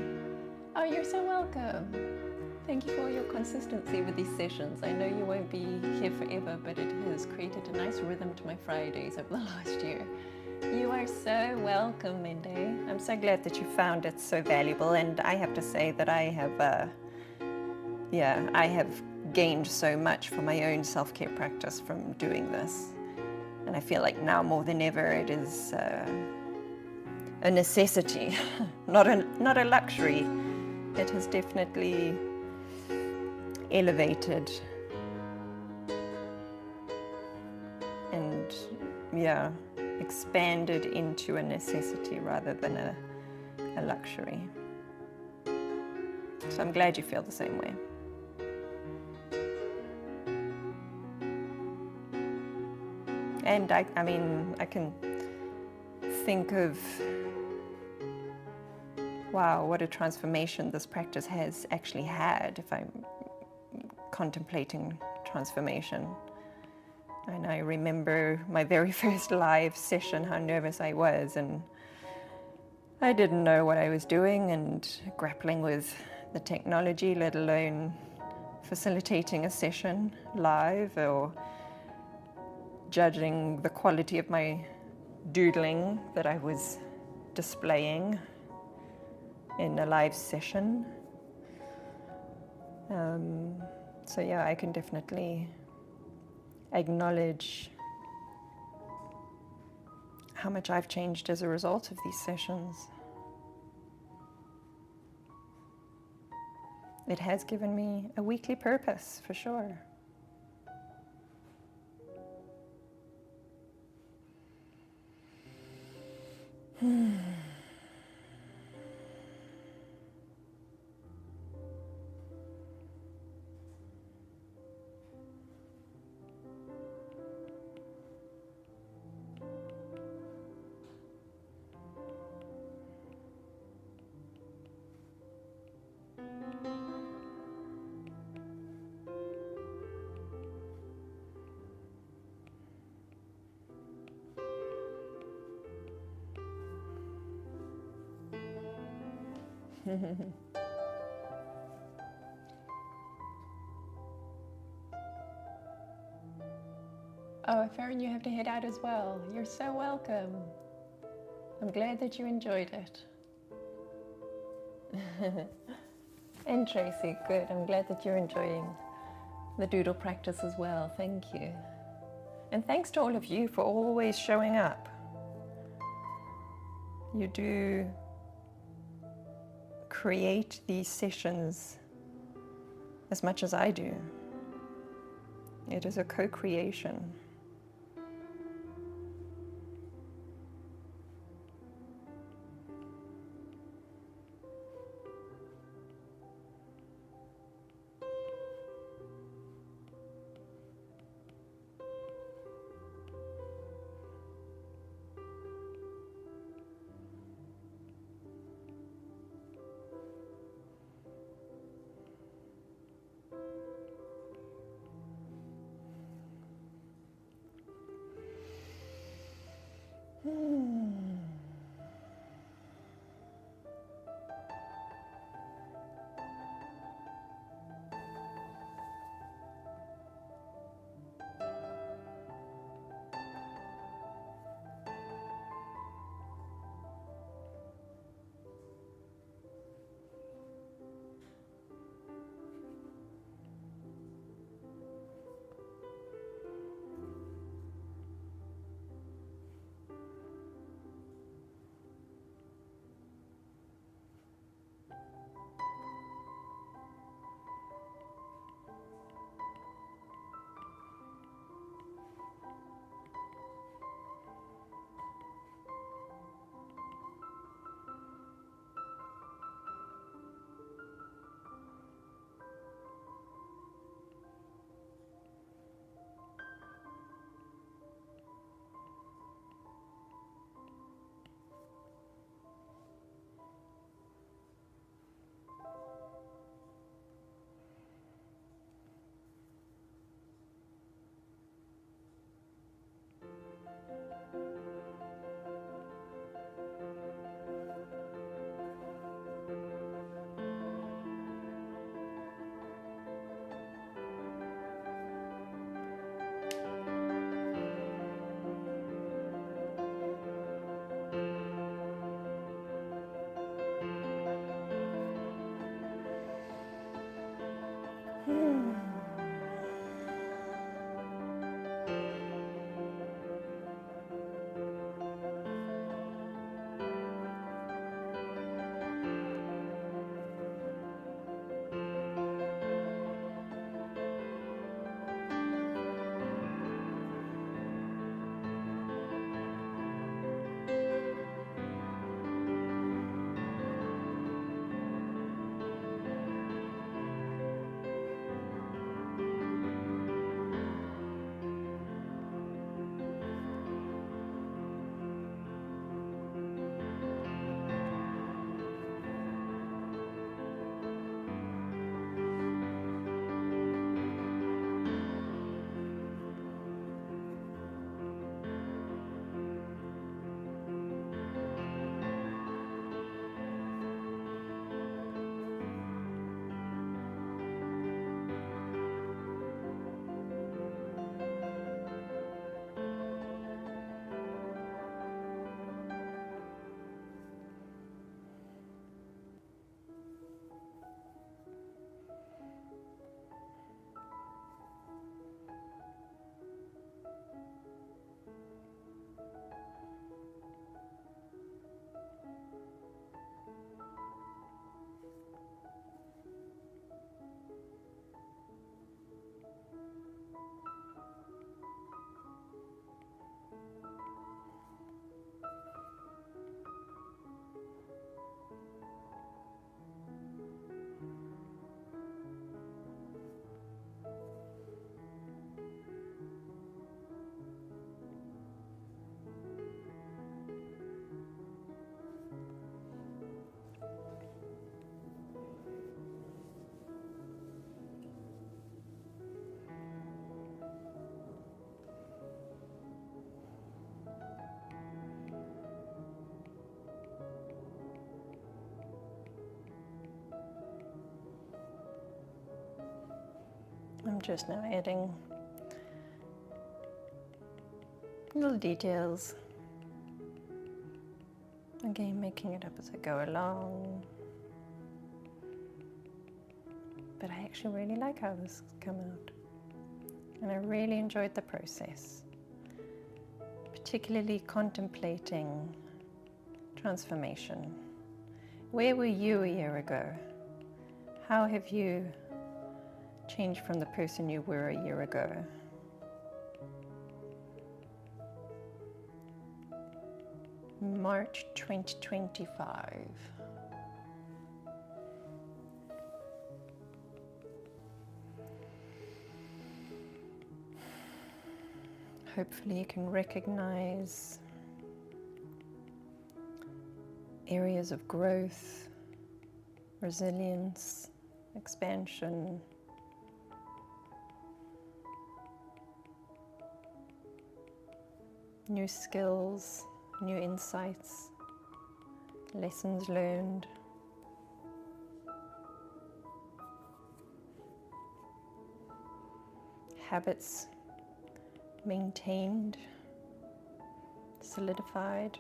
Speaker 2: oh, you're so welcome. Thank you for your consistency with these sessions. I know you won't be here forever, but it has created a nice rhythm to my Fridays over the last year. You are so welcome, Minday. I'm so glad that you found it so valuable, and I have to say that I have gained so much for my own self-care practice from doing this. And I feel like now more than ever it is a necessity, not a luxury. It has definitely elevated and expanded into a necessity rather than a luxury. So I'm glad you feel the same way. And I mean, I can think of, wow, what a transformation this practice has actually had if I'm contemplating transformation. And I remember my very first live session, how nervous I was, and I didn't know what I was doing and grappling with the technology, let alone facilitating a session live or judging the quality of my doodling that I was displaying in a live session. So yeah, I can definitely acknowledge how much I've changed as a result of these sessions. It has given me a weekly purpose, for sure. Oh, Farron, you have to head out as well. You're so welcome. I'm glad that you enjoyed it. And Tracy, good. I'm glad that you're enjoying the doodle practice as well. Thank you. And thanks to all of you for always showing up. You do create these sessions as much as I do. It is a co-creation. I'm just now adding little details Again, making it up as I go along. But I actually really like how this has come out. And I really enjoyed the process, particularly contemplating transformation. Where were you a year ago? How have you changed from the person you were a year ago? March 2025. Hopefully you can recognize areas of growth, resilience, expansion, new skills, new insights, lessons learned. Habits maintained, solidified.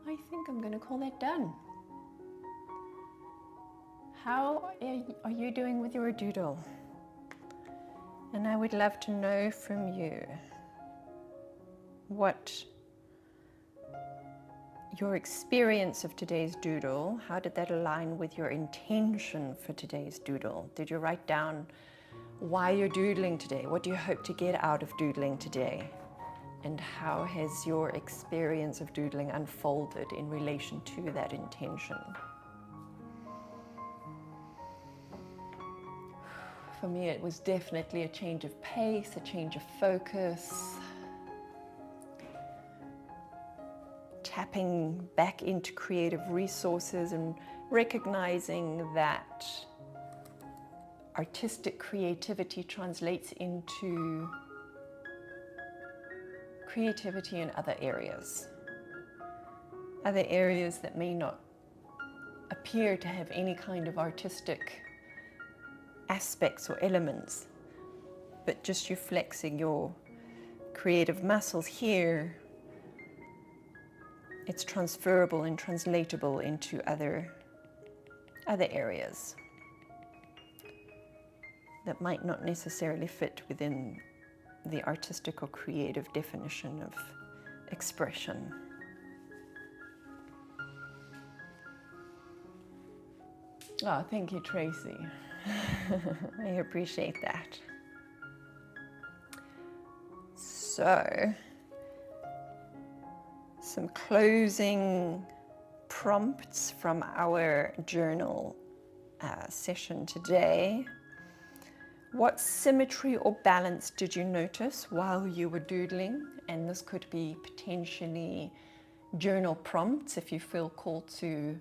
Speaker 2: I think I'm going to call that done. How are you doing with your doodle? And I would love to know from you what your experience of today's doodle, how did that align with your intention for today's doodle? Did you write down why you're doodling today? What do you hope to get out of doodling today? And how has your experience of doodling unfolded in relation to that intention? For me, it was definitely a change of pace, a change of focus, tapping back into creative resources and recognizing that artistic creativity translates into creativity in other areas that may not appear to have any kind of artistic aspects or elements, but just you flexing your creative muscles here, it's transferable and translatable into other areas that might not necessarily fit within the artistic or creative definition of expression. Oh, thank you, Tracy. I appreciate that. So, some closing prompts from our journal session today. What symmetry or balance did you notice while you were doodling? And this could be potentially journal prompts if you feel called to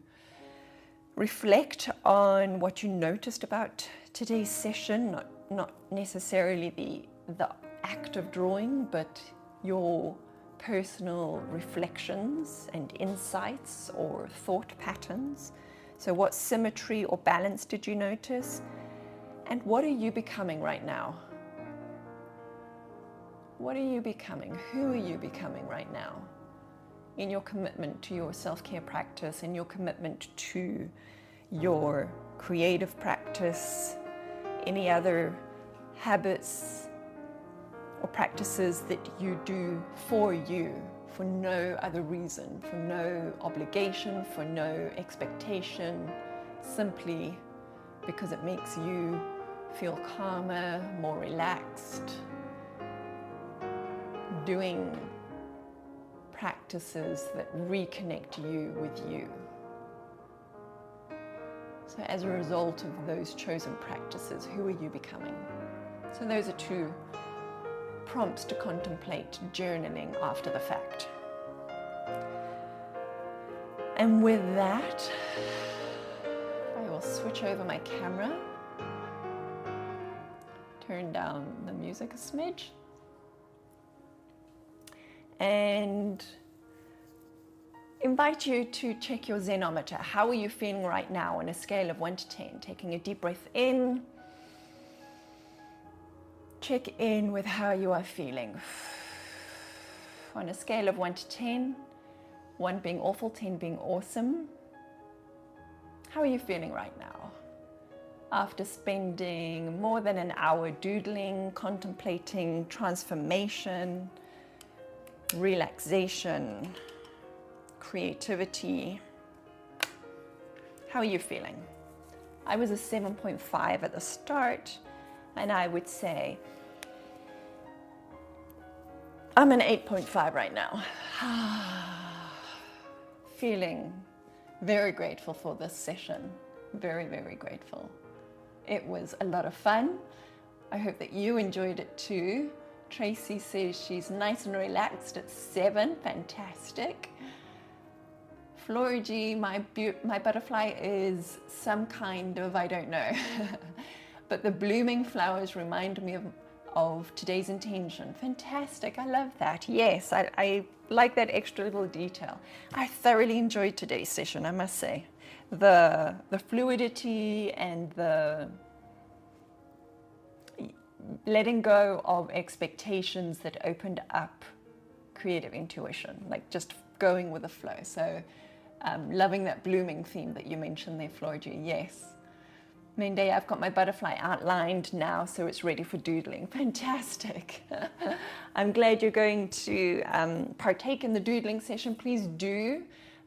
Speaker 2: reflect on what you noticed about today's session, not necessarily the act of drawing, but your personal reflections and insights or thought patterns. So what symmetry or balance did you notice? And what are you becoming right now? What are you becoming? Who are you becoming right now? In your commitment to your self-care practice, in your commitment to your creative practice, any other habits or practices that you do for you, for no other reason, for no obligation, for no expectation, simply because it makes you feel calmer, more relaxed, doing practices that reconnect you with you. So as a result of those chosen practices, who are you becoming? So those are 2 prompts to contemplate journaling after the fact. And with that, I will switch over my camera, turn down the music a smidge, and invite you to check your Zenometer. How are you feeling right now on a scale of 1 to 10? Taking a deep breath in. Check in with how you are feeling. On a scale of 1 to 10, 1 being awful, 10 being awesome. How are you feeling right now? After spending more than an hour doodling, contemplating transformation, relaxation, creativity, how are you feeling? I was a 7.5 at the start, and I would say I'm an 8.5 right now. Feeling very grateful for this session. Very, very grateful. It was a lot of fun. I hope that you enjoyed it too. Tracy says she's nice and relaxed at 7. Fantastic. Florgy, my butterfly is some kind of, I don't know. But the blooming flowers remind me of today's intention. Fantastic, I love that. Yes, I like that extra little detail. I thoroughly enjoyed today's session, I must say. The fluidity and the letting go of expectations that opened up creative intuition, like just going with the flow. So loving that blooming theme that you mentioned there, Florgy. Yes. Monday, I've got my butterfly outlined now, so it's ready for doodling. Fantastic. I'm glad you're going to partake in the doodling session. Please do.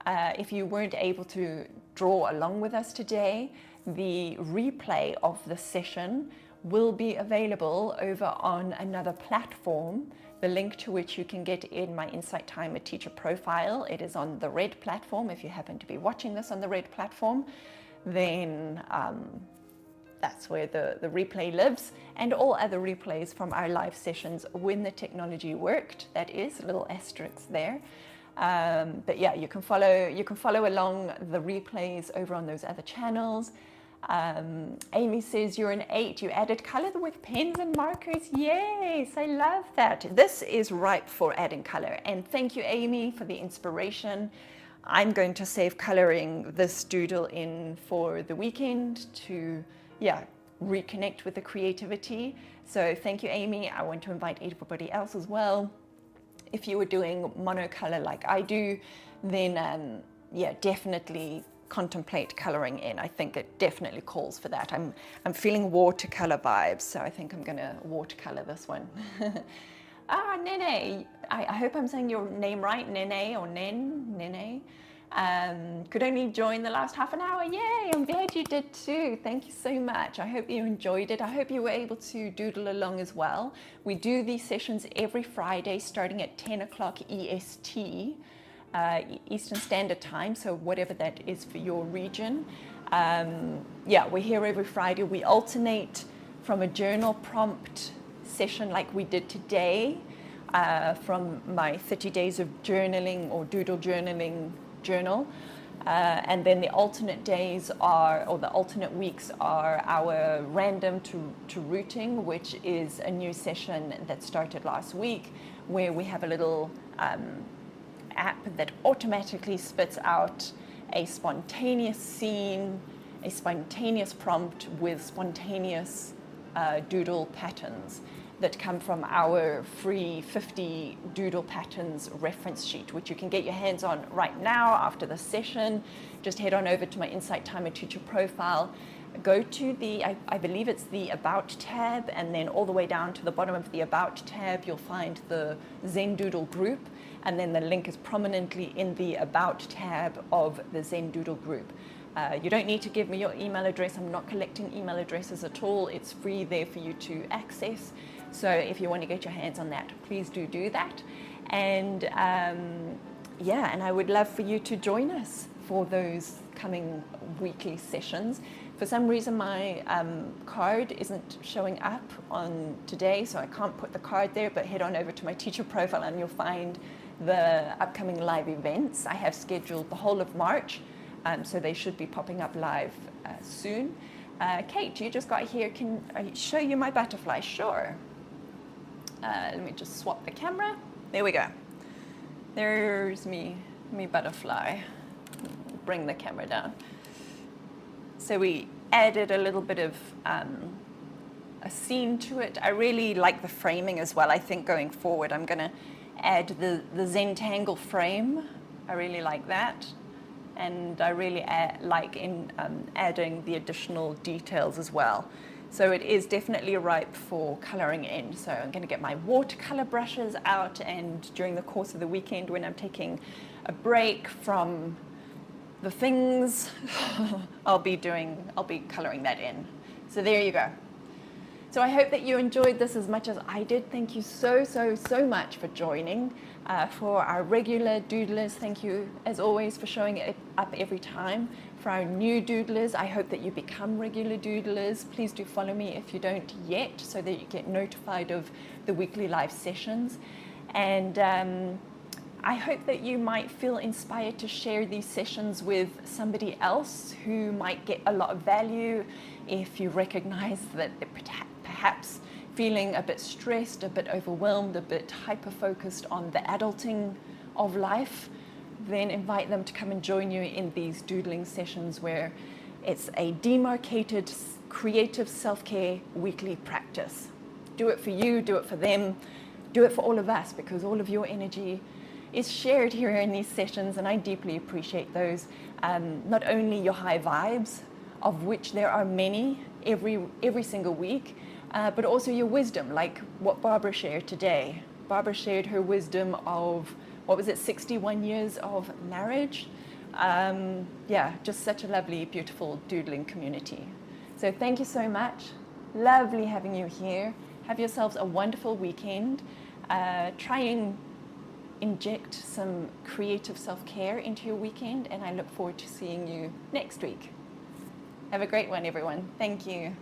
Speaker 2: If you weren't able to draw along with us today, the replay of the session will be available over on another platform, the link to which you can get in my Insight Timer teacher profile. It is on the red platform. If you happen to be watching this on the red platform, then that's where the replay lives, and all other replays from our live sessions when the technology worked. That is a little asterisk there. But yeah, you can follow along the replays over on those other channels. Amy says you're an 8. You added color with pens and markers. Yes, I love that. This is ripe for adding color. And thank you, Amy, for the inspiration. I'm going to save coloring this doodle in for the weekend to, reconnect with the creativity. So thank you, Amy. I want to invite everybody else as well. If you were doing monocolor like I do, then definitely contemplate coloring in. I think it definitely calls for that. I'm feeling watercolor vibes, so I think I'm gonna watercolor this one. Nene, I hope I'm saying your name right, Nene or Nene. Could only join the last half an hour. Yay, I'm glad you did too. Thank you so much. I hope you enjoyed it. I hope you were able to doodle along as well. We do these sessions every Friday starting at 10 o'clock EST, Eastern Standard Time, so whatever that is for your region. We're here every Friday. We alternate from a journal prompt session like we did today, from my 30 days of journaling or doodle journaling journal, and then the alternate days or the alternate weeks are our random to rooting, which is a new session that started last week, where we have a little app that automatically spits out a spontaneous scene, a spontaneous prompt with spontaneous doodle patterns that come from our free 50 doodle patterns reference sheet, which you can get your hands on right now after the session. Just head on over to my Insight Timer teacher profile, go to the, I believe it's the About tab, and then all the way down to the bottom of the About tab, you'll find the ZenDoodle group, and then the link is prominently in the About tab of the ZenDoodle group. You don't need to give me your email address. I'm not collecting email addresses at all. It's free there for you to access. So if you want to get your hands on that, please do that. And yeah, and I would love for you to join us for those coming weekly sessions. For some reason, my card isn't showing up on today, so I can't put the card there, but head on over to my teacher profile and you'll find the upcoming live events. I have scheduled the whole of March, so they should be popping up live soon. Kate, you just got here. Can I show you my butterfly? Sure. Let me just swap the camera. There we go. There's me butterfly. Bring the camera down. So we added a little bit of a scene to it. I really like the framing as well. I think going forward, I'm going to add the ZenDoodle frame. I really like that. And I really like adding the additional details as well. So it is definitely ripe for colouring in. So I'm going to get my watercolour brushes out, and during the course of the weekend when I'm taking a break from the things, I'll be colouring that in. So there you go. So I hope that you enjoyed this as much as I did. Thank you so much for joining. For our regular doodlers, thank you as always for showing it up every time. For our new doodlers, I hope that you become regular doodlers. Please do follow me if you don't yet, so that you get notified of the weekly live sessions. And I hope that you might feel inspired to share these sessions with somebody else who might get a lot of value. If you recognize that they're perhaps feeling a bit stressed, a bit overwhelmed, a bit hyper-focused on the adulting of life, then invite them to come and join you in these doodling sessions where it's a demarcated creative self-care weekly practice. Do it for you, do it for them, do it for all of us, because all of your energy is shared here in these sessions, and I deeply appreciate those. Not only your high vibes, of which there are many every single week, but also your wisdom, like what Barbara shared today. Barbara shared her wisdom of, 61 years of marriage? Yeah, just such a lovely, beautiful doodling community. So thank you so much. Lovely having you here. Have yourselves a wonderful weekend. Try and inject some creative self-care into your weekend, and I look forward to seeing you next week. Have a great one, everyone. Thank you.